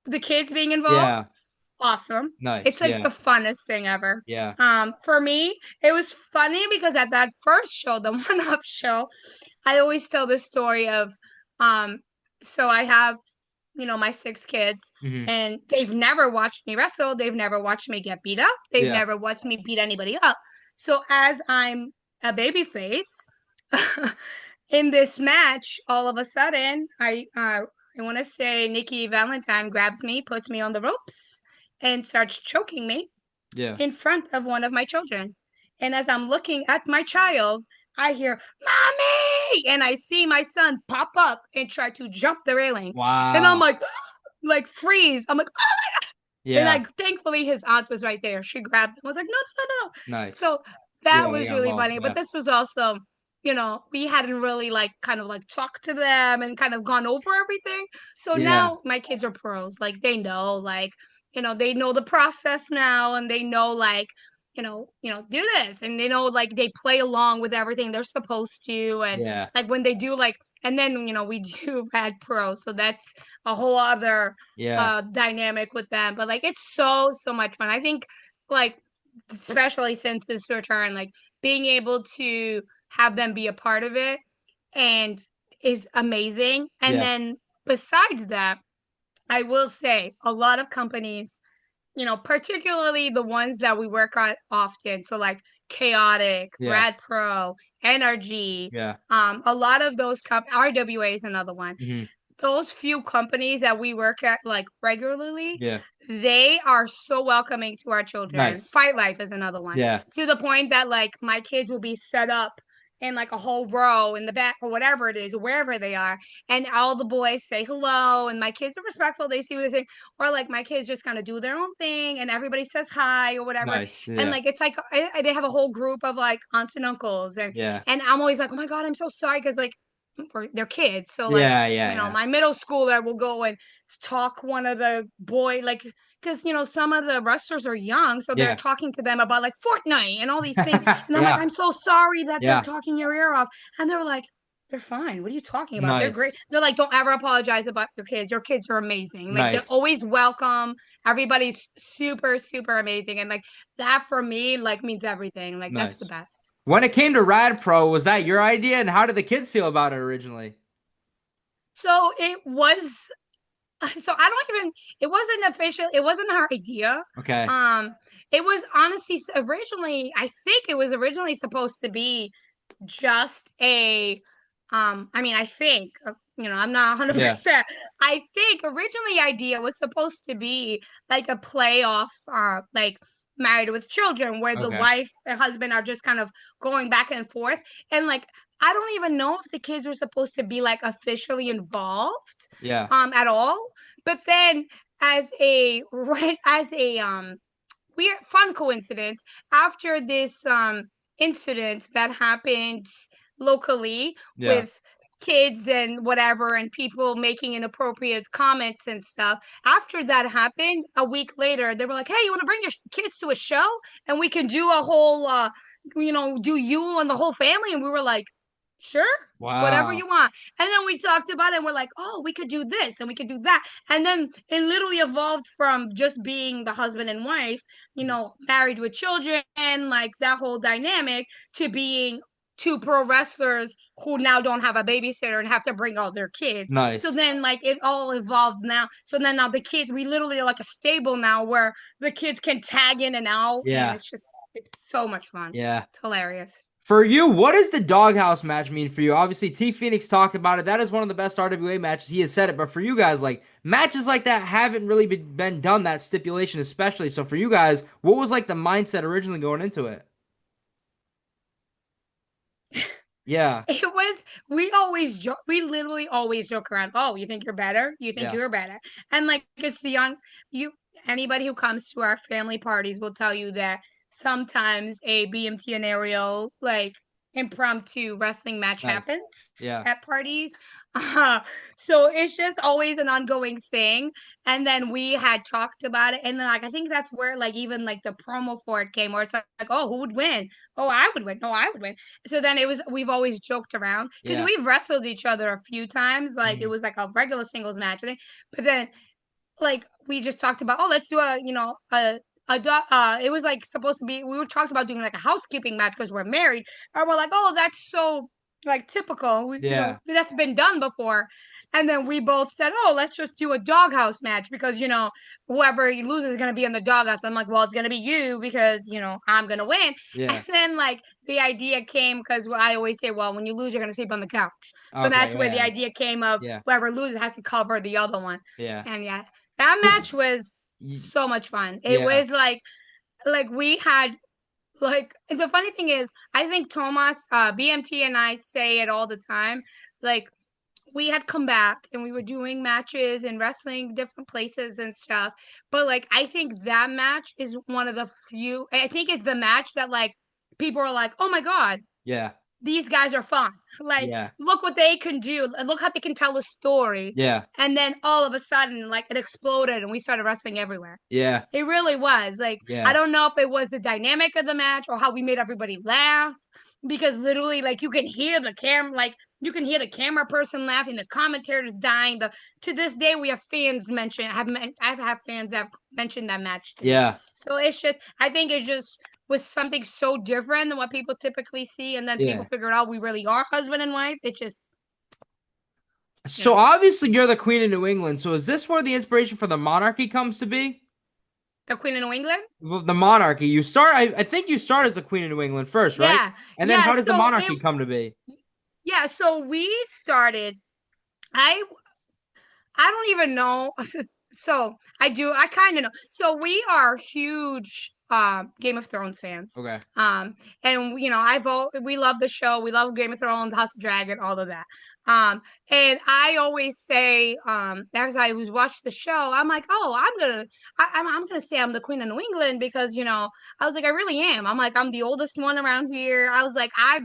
the kids being involved, Yeah, awesome. It's nice. like Yeah, the funnest thing ever. yeah, For me, it was funny because at that first show, the one-up show, I always tell this story of um so I have, my six kids hmm, and they've never watched me wrestle, they've never watched me get beat up, they've yeah, never watched me beat anybody up. So as I'm a baby face in this match, all of a sudden, I want to say Nikki Valentine grabs me, puts me on the ropes, and starts choking me yeah. in front of one of my children. And as I'm looking at my child, I hear "Mommy!" and I see my son pop up and try to jump the railing, and I'm Wow. like freeze. I'm like, and Yeah, I thankfully his aunt was right there. She grabbed him. I was like, no, no, no, no. nice. So that Yeah, they was got really involved. funny. But Yeah, this was also, we hadn't really like kind of like talked to them and kind of gone over everything. So yeah, now my kids are pros. Like they know, like, they know the process now and they know like, do this. And they know like they play along with everything they're supposed to. And yeah, like when they do like and then we do Rad Pro. So that's a whole other yeah, dynamic with them. But like it's so much fun. I think like especially since this return, like being able to have them be a part of it and is amazing. And yeah. then besides that, I will say a lot of companies, particularly the ones that we work on often. So like Chaotic, Yeah. Rad Pro, NRG, Yeah. a lot of those RWA is another one. Hmm. Those few companies that we work at like regularly, Yeah. they are so welcoming to our children. Nice. Fight Life is another one. Yeah. To the point that like my kids will be set up in like a whole row in the back or whatever it is, wherever they are. And all the boys say hello and my kids are respectful. They see what they think. Or like my kids just kind of do their own thing and everybody says hi or whatever. Nice. And Yeah. like it's like they have a whole group of like aunts and uncles Yeah. and I'm always like, oh my God, I'm so sorry because like they're kids. So like, Yeah. Yeah. Yeah. my middle schooler will go and talk one of the like because some of the wrestlers are young, so they're Yeah. talking to them about like Fortnite and all these things. And I'm like, Yeah. I'm so sorry that they're Yeah. talking your ear off. And they're like, they're fine. What are you talking about? They're great. Nice. They're like, don't ever apologize about your kids. Your kids are amazing. Like they're Nice. always welcome. Everybody's super, super amazing. And like that for me, like means everything. Like that's the Nice. best. When it came to Rad Pro, was that your idea, and how did the kids feel about it originally? So it was so I don't even it wasn't official, it wasn't our idea. Okay. Um it was honestly originally, I think it was originally supposed to be just a I mean, I think I'm not Yeah. 100%. I think originally idea was supposed to be like a playoff, like Married with Children, where the Okay. wife and husband are just kind of going back and forth, and like I don't even know if the kids were supposed to be like officially involved Yeah. at all. But then as a weird fun coincidence, after this incident that happened locally Yeah. with kids and whatever and people making inappropriate comments and stuff, after that happened a week later, they were like, hey, you want to bring your kids to a show and we can do a whole do you and the whole family? And we were like, sure, whatever Wow. you want. And then we talked about it and we're like, oh, we could do this and we could do that. And then it literally evolved from just being the husband and wife, married with children, like that whole dynamic, to being two pro wrestlers who now don't have a babysitter and have to bring all their kids. So Nice. then like it all evolved now. So then now the kids, we literally are like a stable now where the kids can tag in and out, and Yeah. it's so much fun. Yeah. It's hilarious. For you, what does the doghouse match mean for you? Obviously, T Phoenix talked about it. That is one of the best RWA matches. He has said it. But for you guys, like matches like that haven't really been done, that stipulation especially. So for you guys, what was like the mindset originally going into it? Yeah. It was, we literally always joke around. Oh, you think you're better? You think Yeah. you're better? And like it's the you anybody who comes to our family parties will tell you that sometimes a BMT and Ariel like impromptu wrestling match Nice. happens Yeah. at parties. Uh, so it's just always an ongoing thing. And then we had talked about it, and then like I think that's where like even like the promo for it came, where it's like, oh, who would win? Oh, I would win. No, I would win. So then we've always joked around because Yeah. we've wrestled each other a few times. Like it Mhm. was like a regular singles match, I think. But then like we just talked about, oh, let's do it was like supposed to be, we were talked about doing like a housekeeping match because we're married. And we're like, oh, that's so like typical. Yeah. That's been done before. And then we both said, oh, let's just do a doghouse match because, whoever loses is going to be in the doghouse. I'm like, well, it's going to be you because, I'm going to win. Yeah. And then, like, the idea came because I always say, well, when you lose, you're going to sleep on the couch. So Okay. that's where the Yeah. idea came of Yeah. whoever loses has to cover the other one. Yeah. And yeah, that match was so much fun. It Yeah. was like we had like the funny thing is, I think Tomas, BMT and I say it all the time. Like we had come back and we were doing matches and wrestling different places and stuff. But like I think that match is one of the few, I think it's the match that like people are like, oh my God, Yeah. these guys are fun. Like, Yeah. look what they can do. Look how they can tell a story. Yeah. And then all of a sudden, like it exploded and we started wrestling everywhere. Yeah. It really was. Like, I Yeah. don't know if it was the dynamic of the match or how we made everybody laugh. Because literally, like you can hear the camera person laughing, the commentators dying. To this day, we have fans I've had fans that have mentioned that match to me. Yeah. So it's just, I think it's just was something so different than what people typically see, and then people Yeah. figured out we really are husband and wife. It just, So obviously you're the Queen of New England. So is this where the inspiration for the Monarchy comes to be? the Queen of New England. The Monarchy. You start. I think you start as the Queen of New England first, right? Yeah, And then yeah. how does the Monarchy come to be? So we started. I I don't even know. So I kind of know. So we are huge Game of Thrones fans. Okay. And we love the show. We love Game of Thrones, House of Dragon, all of that. And I always say, as I was watching the show, I'm like, oh, I'm gonna say I'm the Queen of New England because I was like, I really am. I'm like, I'm the oldest one around here. I was like, I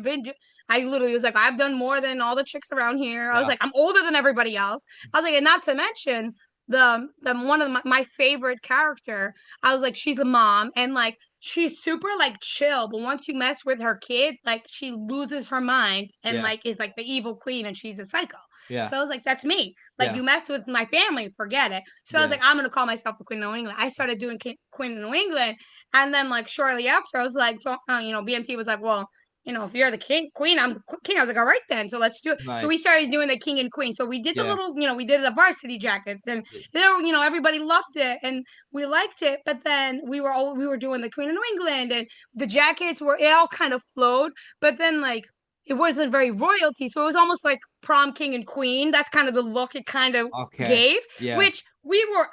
literally was like, I've done more than all the chicks around here. I was Wow. like, I'm older than everybody else. I was like, and not to mention the one of my favorite character. I was like, she's a mom and like she's super like chill, but once you mess with her kid, like she loses her mind and Yeah. like is like the evil queen and she's a psycho. Yeah. So I was like, that's me. Like Yeah. you mess with my family, forget it. So I was Yeah. like, I'm gonna call myself the Queen of New England. I started doing Queen of New England, and then like shortly after, I was like, BMT was like, well, if you're the queen, I'm the king. I was like, all right then, so let's do it. So we Nice. started doing the king and queen. So we did the Yeah. little, we did the varsity jackets, and everybody loved it and we liked it. But then we were doing the Queen of New England, and the jackets were it all kind of flowed. But then like it wasn't very royalty, so it was almost like prom king and queen. That's kind of the look it kind of Okay. gave, Yeah. which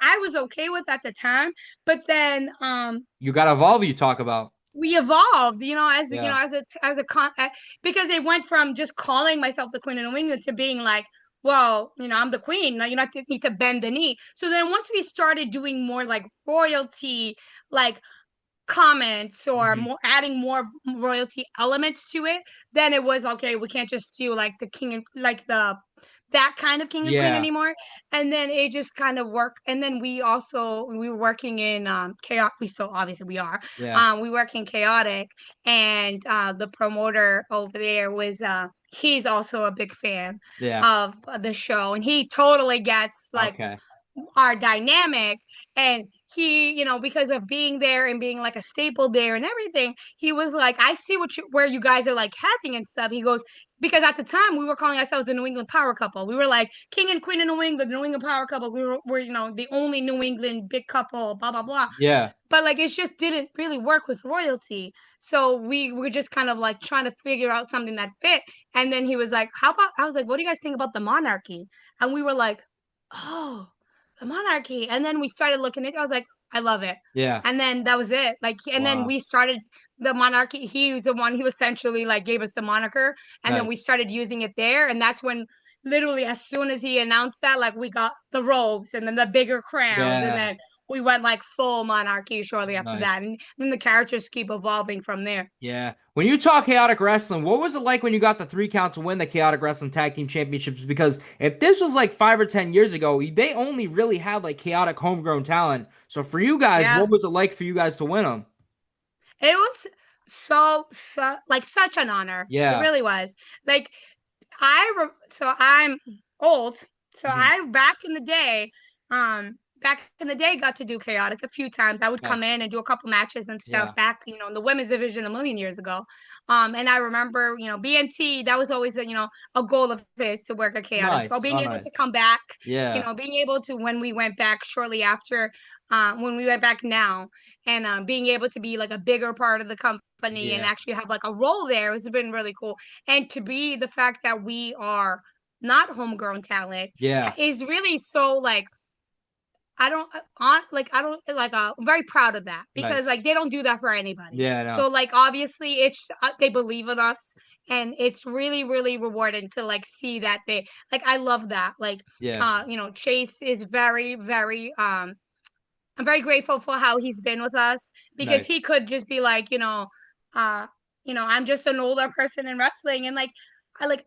I was okay with at the time. But then You got Evolve you talk about. we evolved, Yeah. as a because they went from just calling myself the Queen of New England to being like, well, I'm the queen. Now you not need to bend the knee. So then once we started doing more like royalty, like comments or Hmm. more adding more royalty elements to it, then it was okay. We can't just do like the king and like the that kind of king and queen Yeah. anymore. And then it just kind of worked. And then we were working in chaos. We still obviously we are. Yeah. We work in chaotic, and the promoter over there was he's also a big fan Yeah. of the show, and he totally gets like Okay. our dynamic. And he, because of being there and being like a staple there and everything, he was like, I see where you guys are like heading and stuff. He goes, because at the time we were calling ourselves the New England Power Couple. We were like King and Queen of New England, the New England Power Couple. We were the only New England big couple, blah, blah, blah. Yeah. But like it just didn't really work with royalty. So we were just kind of like trying to figure out something that fit. And then he was like, how about, I was like, what do you guys think about the monarchy? And we were like, oh, the monarchy. And then we started looking at it. I was like, I love it. Yeah. And then that was it. Like, and then Wow. we started the monarchy. He was the one who essentially like gave us the moniker. And then we Nice. started using it there. And that's when literally as soon as he announced that, like we got the robes and then the bigger crowns. And Yeah. then we went like full monarchy shortly after Nice. that. And then the characters keep evolving from there. Yeah. When you talk chaotic wrestling, what was it like when you got the 3 count to win the chaotic wrestling tag team championships? Because if this was like 5 or 10 years ago, they only really had like chaotic homegrown talent. So for you guys, Yeah. what was it like for you guys to win them? It was so like such an honor. It Yeah. really was. Like so I'm old. So Hmm. I back in the day got to do chaotic a few times. I would come Nice. in and do a couple matches and stuff Yeah. back, in the women's division a million years ago. And I remember, BNT, that was always a goal of his to work at chaotic. So Nice. being Oh, able to nice. come back, Yeah. being able to when we went back shortly after when we went back now, and being able to be like a bigger part of the company and Yeah. actually have like a role there has been really cool. And to be the fact that we are not homegrown talent Yeah. is really so like I don't on like I don't like I'm very proud of that because Nice. like they don't do that for anybody. Yeah. No. So like obviously it's they believe in us, and it's really really rewarding to like see that they like I love that. Like Yeah. Chase is very very I'm very grateful for how he's been with us because Nice. he could just be like, uh, I'm just an older person in wrestling, and like,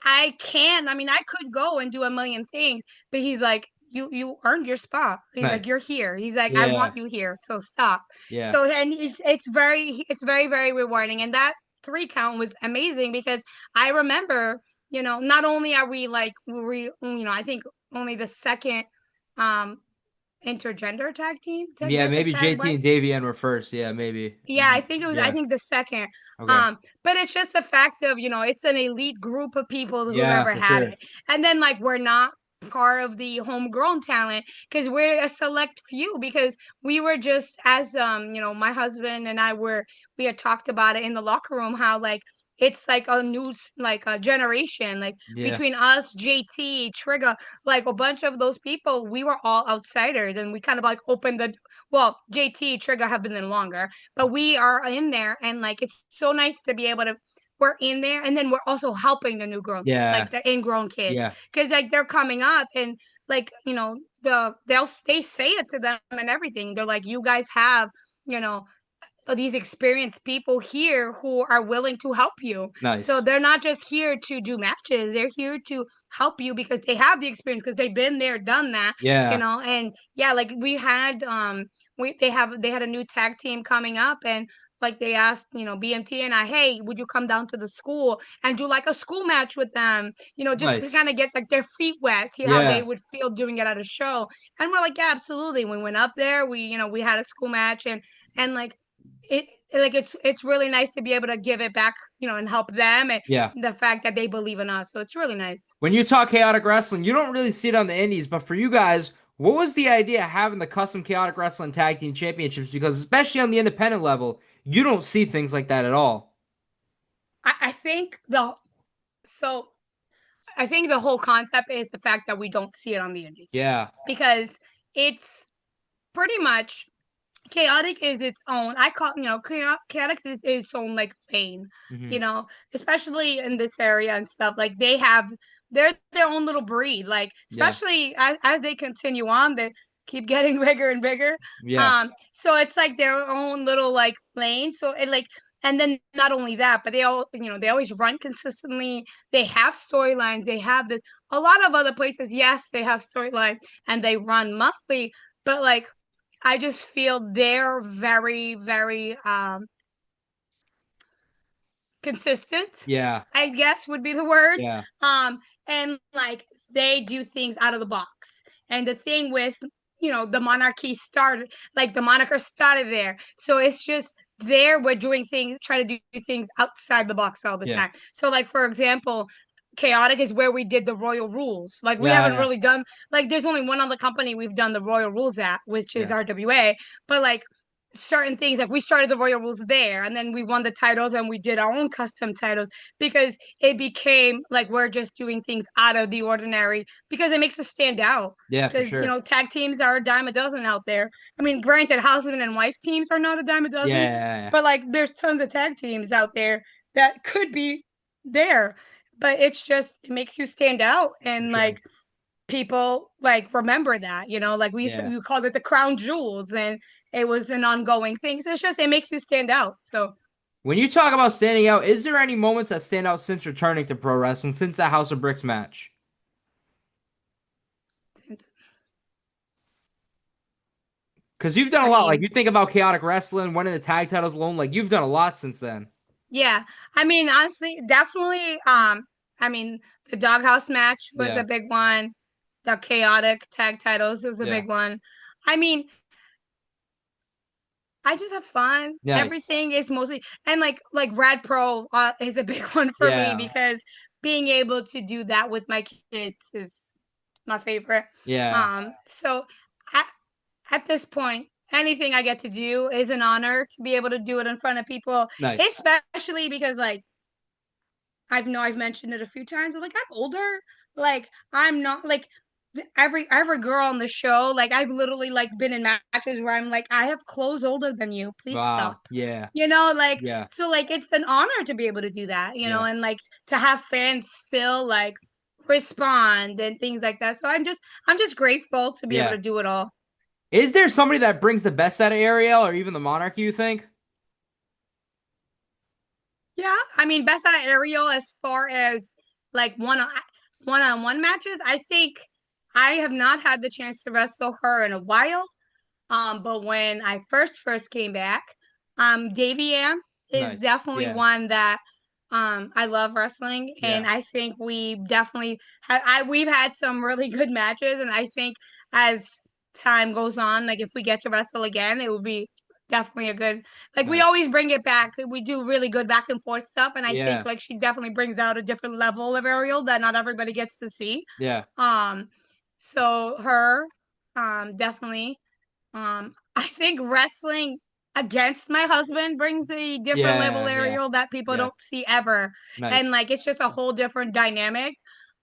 I can. I mean, I could go and do a million things, but he's like, you earned your spot. He's like, Nice. you're here. He's like, I want Yeah. you here, so stop. Yeah. So and it's very very rewarding, and that 3 count was amazing because I remember, not only are we like I think only the second um intergender tag team to Yeah. get the Maybe tag JT right. and Davey N were first. Yeah. Maybe. Yeah, I think it was. I Yeah. think the second. Okay. But it's just the fact of it's an elite group of people who've Yeah. ever For had sure. it, and then like we're not part of the homegrown talent because we're a select few because we were just as my husband and we had talked about it in the locker room how like it's like a new like a generation like Yeah. between us JT Trigger like a bunch of those people we were all outsiders and we kind of like opened the well JT Trigger have been in longer but we are in there and like it's so nice to be able to we're in there and then we're also helping the new grown Yeah. like the ingrown kids Yeah. because like they're coming up and like they say it to them and everything they're like you guys have you know these experienced people here who are willing to help you. So Nice. they're not just here to do matches. They're here to help you because they have the experience because they've been there, done that, Yeah. and yeah, like we had they had a new tag team coming up and like they asked, BMT and I, hey, would you come down to the school and do like a school match with them, just to kind Nice. of get like their feet wet, see how they Yeah. would feel doing it at a show. And we're like, yeah, absolutely. We went up there, we had a school match and like it like it's really nice to be able to give it back, and help them, and Yeah. the fact that they believe in us. So it's really nice. When you talk chaotic wrestling, you don't really see it on the indies, but for you guys, what was the idea of having the custom chaotic wrestling tag team championships? Because especially on the independent level, you don't see things like that at all. I think so I think the whole concept is the fact that we don't see it on the indies, Yeah. because it's pretty much chaotic is its own. I call chaotic is its own like lane, Hmm. especially in this area and stuff. Like they're their own little breed. Like Yeah. especially as they continue on, they keep getting bigger and bigger. Yeah. So it's like their own little like lane. So it like. And then not only that, but they always run consistently. They have storylines. They have this. A lot of other places, yes, they have storylines and they run monthly, but like I just feel they're very, very consistent, Yeah. I guess would be the word. Yeah. And like they do things out of the box. And the thing with, the monarchy started, like the moniker started there. So it's just there we're doing things, try to do things outside the box all the Yeah. time. So like for example, chaotic is where we did the royal rules. Like we Yeah. haven't Yeah. really done, like there's only one other company we've done the royal rules at, which is Yeah. RWA. But like certain things, like we started the royal rules there, and then we won the titles and we did our own custom titles, because it became like we're just doing things out of the ordinary, because it makes us stand out. Yeah, for Because sure. tag teams are a dime a dozen out there. I mean, granted, husband and wife teams are not a dime a Yeah. dozen, Yeah. Yeah. but like there's tons of tag teams out there that could be there. But it's just, it makes you stand out, For and sure. like people like remember that, like Yeah. we called it the crown jewels, and it was an ongoing thing. So it's just, it makes you stand out. So When you talk about standing out, is there any moments that stand out since returning to pro wrestling, since that House of Bricks match? it's, Because you've done a I lot. Like mean, you think about chaotic wrestling, winning the tag titles alone. Like you've done a lot since then. yeah, I mean, honestly, definitely, I mean, the doghouse match was Yeah. a big one. The chaotic tag titles was a Yeah. big one. I mean, I just have fun. Nice. Everything is mostly, and like Rad Pro is a big one for me, Yeah. because being able to do that with my kids is my favorite. Yeah. So at, at this point, anything I get to do is an honor to be able to do it in front of people, Nice. especially because like I've mentioned it a few times, but like I'm older. Like I'm not like every girl on the show. Like I've literally like been in matches where I'm like, I have clothes older than you. Please Wow. stop. Yeah. Like Yeah. so like it's an honor to be able to do that, Yeah. and like to have fans still like respond and things like that. So I'm just grateful to be able Yeah. to do it all. Is there somebody that brings the best out of Ariel or even the Monarchy, you think? Yeah, I mean, best out of Ariel as far as like one-on-one matches. I think I have not had the chance to wrestle her in a while. But when I first came back, Davy Am is Nice. definitely Yeah. one that I love wrestling, and Yeah. I think we definitely we've had some really good matches, and I think as time goes on, like if we get to wrestle again, it will be definitely a good, like we Nice. always bring it back. We do really good back and forth stuff, and I think Yeah. like she definitely brings out a different level of Ariel that not everybody gets to see. Yeah. Um, so her, definitely. I think wrestling against my husband brings a different level Yeah. Yeah. Ariel that people Yeah. don't see ever. And Nice. like it's just a whole different dynamic.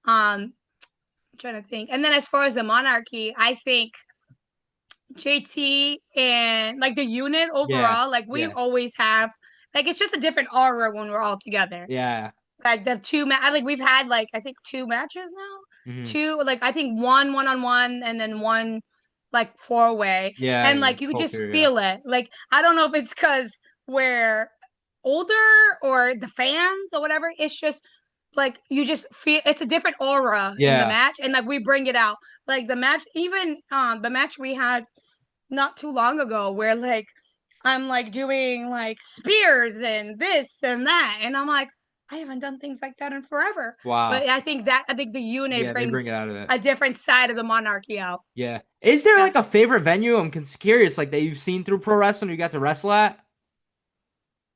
I'm trying to think. And then as far as the monarchy, I think JT and like the unit Yeah. overall, like we Yeah. always have, like it's just a different aura when we're all together. Yeah. Like the like we've had like I think two matches now. Hmm. Two, like I think one-on-one and then one like four-way. Yeah. And Yeah. like you could Full just tier. Yeah. feel it. Like I don't know if it's because we're older or the fans or whatever. It's just like you just feel it's a different aura in the Yeah. match, and like we bring it out. Like the match, even the match we had not too long ago, where like I'm like doing like spears and this and that, and I'm like, I haven't done things like that in forever. Wow. But I think the unit Yeah. They bring it brings out of it. a different side of the monarchy out. Yeah. Is there Yeah. like a favorite venue? I'm curious, like that you've seen through pro wrestling or you got to wrestle at?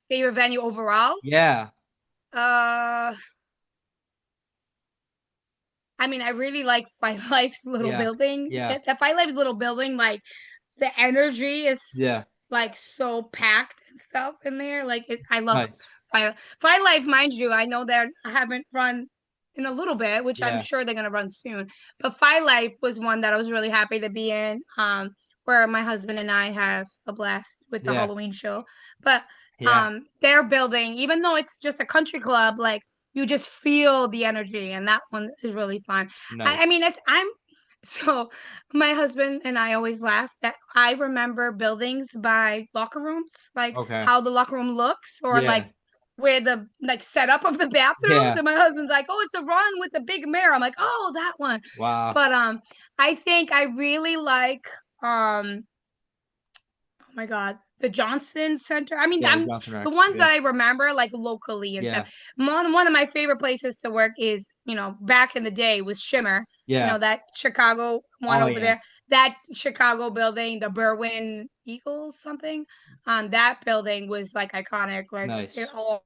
favorite venue overall. Yeah. Uh, I mean, I really like Fight Life's little Yeah. building. Yeah. The Fight Life's little building, like the energy is Yeah. like so packed and stuff in there. Like I love Nice. Fight Life, mind you. I know that I haven't run in a little bit, which I'm Yeah. sure they're gonna run soon. But Fight Life was one that I was really happy to be in. Where my husband and I have a blast with the Yeah. Halloween show. But Yeah. their building, even though it's just a country club, like you just feel the energy, and that one is really fun. Nice. I mean, I'm so my husband and I always laugh that I remember buildings by locker rooms, like Okay. how the locker room looks, or like Yeah. where the like setup of the bathrooms. Yeah. And my husband's like, "Oh, it's a run with the big mirror." I'm like, "Oh, that one." Wow. But I think I really like oh my God, the Johnson Center. I mean, Yeah, the I'm Johnson the Rex. ones Yeah. that I remember like locally and Yeah. stuff. One of my favorite places to work is, back in the day was Shimmer. Yeah. That Chicago one Oh over yeah. there. That Chicago building, the Berwyn Eagles something. That building was like iconic. Like Nice. all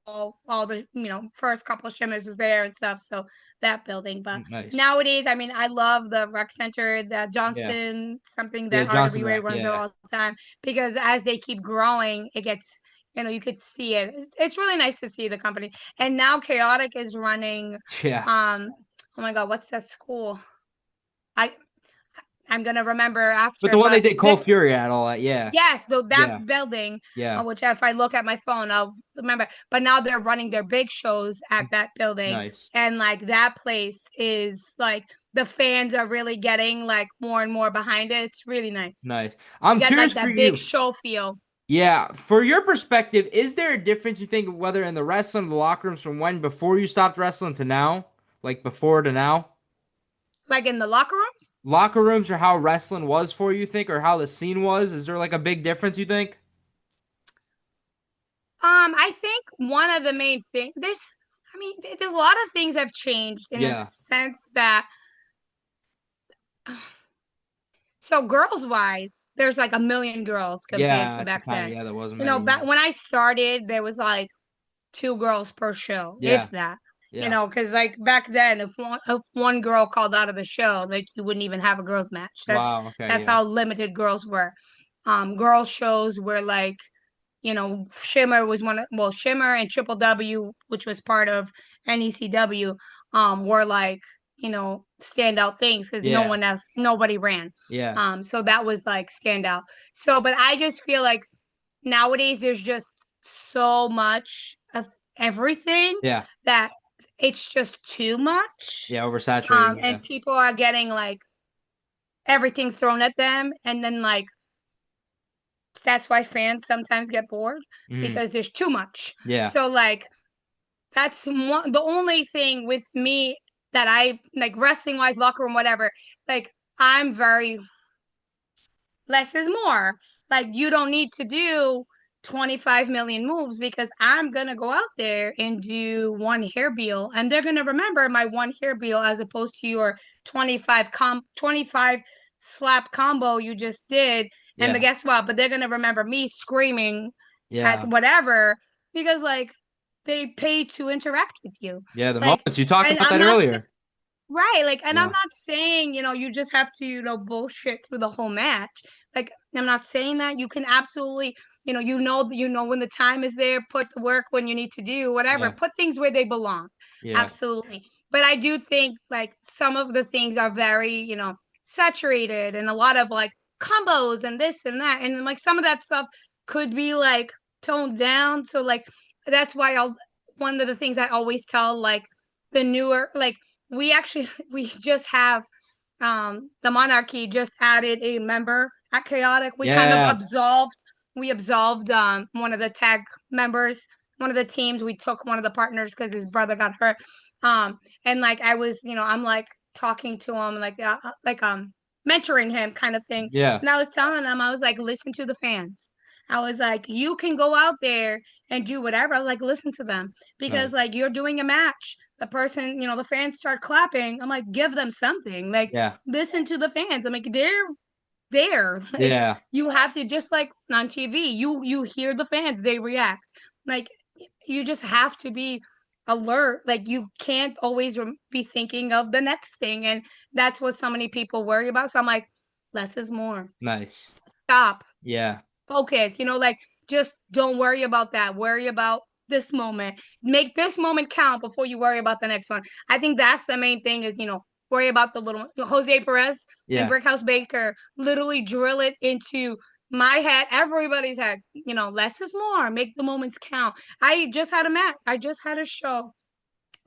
the first couple of Shimmers was there and stuff. So that building, but Nice. nowadays, I mean, I love the rec center, that Yeah. Johnson something Yeah, that Johnson RWA Rec. runs it Yeah. all the time, because as they keep growing, it gets, you could see it. It's really nice to see the company. And now Chaotic is running, Yeah. oh my God, what's that school? I I'm gonna remember But after, the one they but did Cold Fury at all that, yeah. yes, though Yeah. that building, Yeah. which if I look at my phone, I'll remember. But now they're running their big shows at that building, Nice. and like that place is like the fans are really getting like more and more behind it. It's really nice. Nice. You I'm get like curious for that big you. show feel, Yeah, for your perspective, is there a difference you think whether in the wrestling, the locker rooms from when before you stopped wrestling to now? Like before to now? like in the locker rooms. Locker rooms or how wrestling was for you think or how the scene was? Is there like a big difference you think? I think one of the main things I mean, there's a lot of things have changed in a Yeah. sense that. So girls wise, there's like a million girls compared Yeah, to at the back time, then. yeah, there wasn't many. Back when I started, there was like two girls per show, Yeah. if that. Yeah. Because like back then, if one girl called out of the show, like you wouldn't even have a girls match. Wow, okay, That's yeah. how limited girls were. Girl shows were like, Shimmer was Shimmer and Triple W, which was part of NECW, were like, standout things because Yeah. nobody ran. Yeah. So that was like standout. So, but I just feel like nowadays there's just so much of everything Yeah. that it's just too much. Yeah, oversaturated, yeah. And people are getting like everything thrown at them, and then like that's why fans sometimes get bored Mhm. because there's too much. Yeah. So like that's the only thing with me that I like, wrestling wise, locker room, whatever. Like I'm very less is more. Like you don't need to do 25 million moves because I'm gonna go out there and do one hair deal, and they're gonna remember my one hair deal as opposed to your 25 slap combo you just did. And but Yeah. guess what? But they're gonna remember me screaming at Yeah. whatever, because like they pay to interact with you. Yeah, the Like, moments you talked and about I'm that not earlier. right. Like, and I'm Yeah. not saying, you just have to, bullshit through the whole match. Like, I'm not saying that. You can absolutely, when the time is there, put the work when you need to do, whatever. Yeah. Put things where they belong. Yeah. Absolutely. But I do think like some of the things are very, saturated, and a lot of like combos and this and that. And like some of that stuff could be like toned down. So like that's why one of the things I always tell like the newer, like we just have the Monarchy just added a member at Chaotic. We kind of Yeah. absolved one of the tag members, one of the teams. We took one of the partners because his brother got hurt. And like I was, I'm like talking to him like mentoring him kind of thing. Yeah. And I was telling him, I was like, listen to the fans. I was like, you can go out there and do whatever. I was like, listen to them, because Nice. like you're doing a match. The person, the fans start clapping. I'm like, give them something. Like, Yeah. listen to the fans. I'm like, they're there. Like, Yeah. you have to, just like on TV, you hear the fans, they react. like you just have to be alert. Like you can't always be thinking of the next thing, and that's what so many people worry about. So I'm like, less is more. Nice. Stop. Yeah. Focus. Like just don't worry about that. Worry about this moment. Make this moment count before you worry about the next one. I think that's the main thing is, worry about the little Jose Perez and Yeah. Brickhouse Baker literally drill it into my head, everybody's head. Less is more. Make the moments count. I just had a match. I just had a show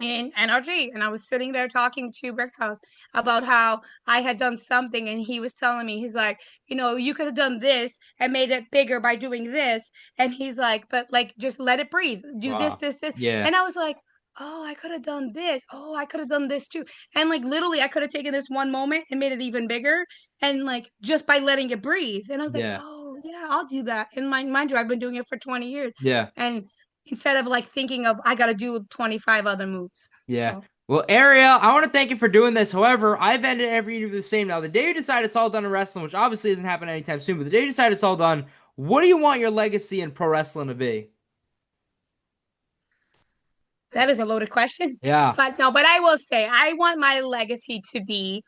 in NRG, and I was sitting there talking to Brickhouse about how I had done something, and he was telling me, he's like, you could have done this and made it bigger by doing this, and he's like, but like just let it breathe, do this, Wow. this, this, Yeah. and I was like, oh, I could have done this, oh, I could have done this too, and like literally I could have taken this one moment and made it even bigger, and like just by letting it breathe, and I was like, Yeah. oh yeah, I'll do that. And mind you, I've been doing it for 20 years, Yeah. and instead of like thinking of I got to do 25 other moves. Yeah. So Well, Ariel, I want to thank you for doing this. However, I've ended every interview the same. Now, the day you decide it's all done in wrestling, which obviously isn't happening anytime soon, but the day you decide it's all done, what do you want your legacy in pro wrestling to be? that is a loaded question. Yeah. But no, but I will say I want my legacy to be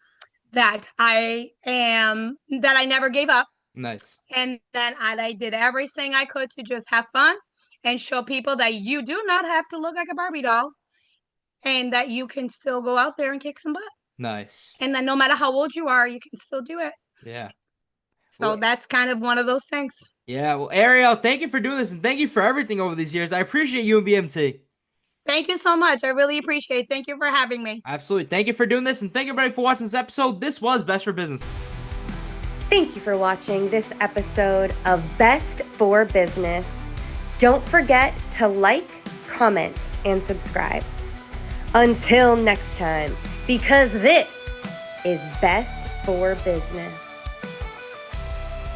that I never gave up, Nice. and that I did everything I could to just have fun and show people that you do not have to look like a Barbie doll, and that you can still go out there and kick some butt. Nice. And that no matter how old you are, you can still do it. Yeah. So Well, that's kind of one of those things. yeah. Well, Ariel, thank you for doing this and thank you for everything over these years. I appreciate you and BMT. Thank you so much. I really appreciate it. Thank you for having me. Absolutely. Thank you for doing this and thank you everybody for watching this episode. This was Best for Business. Thank you for watching this episode of Best for Business. Don't forget to like, comment, and subscribe. Until next time, because this is Best for Business.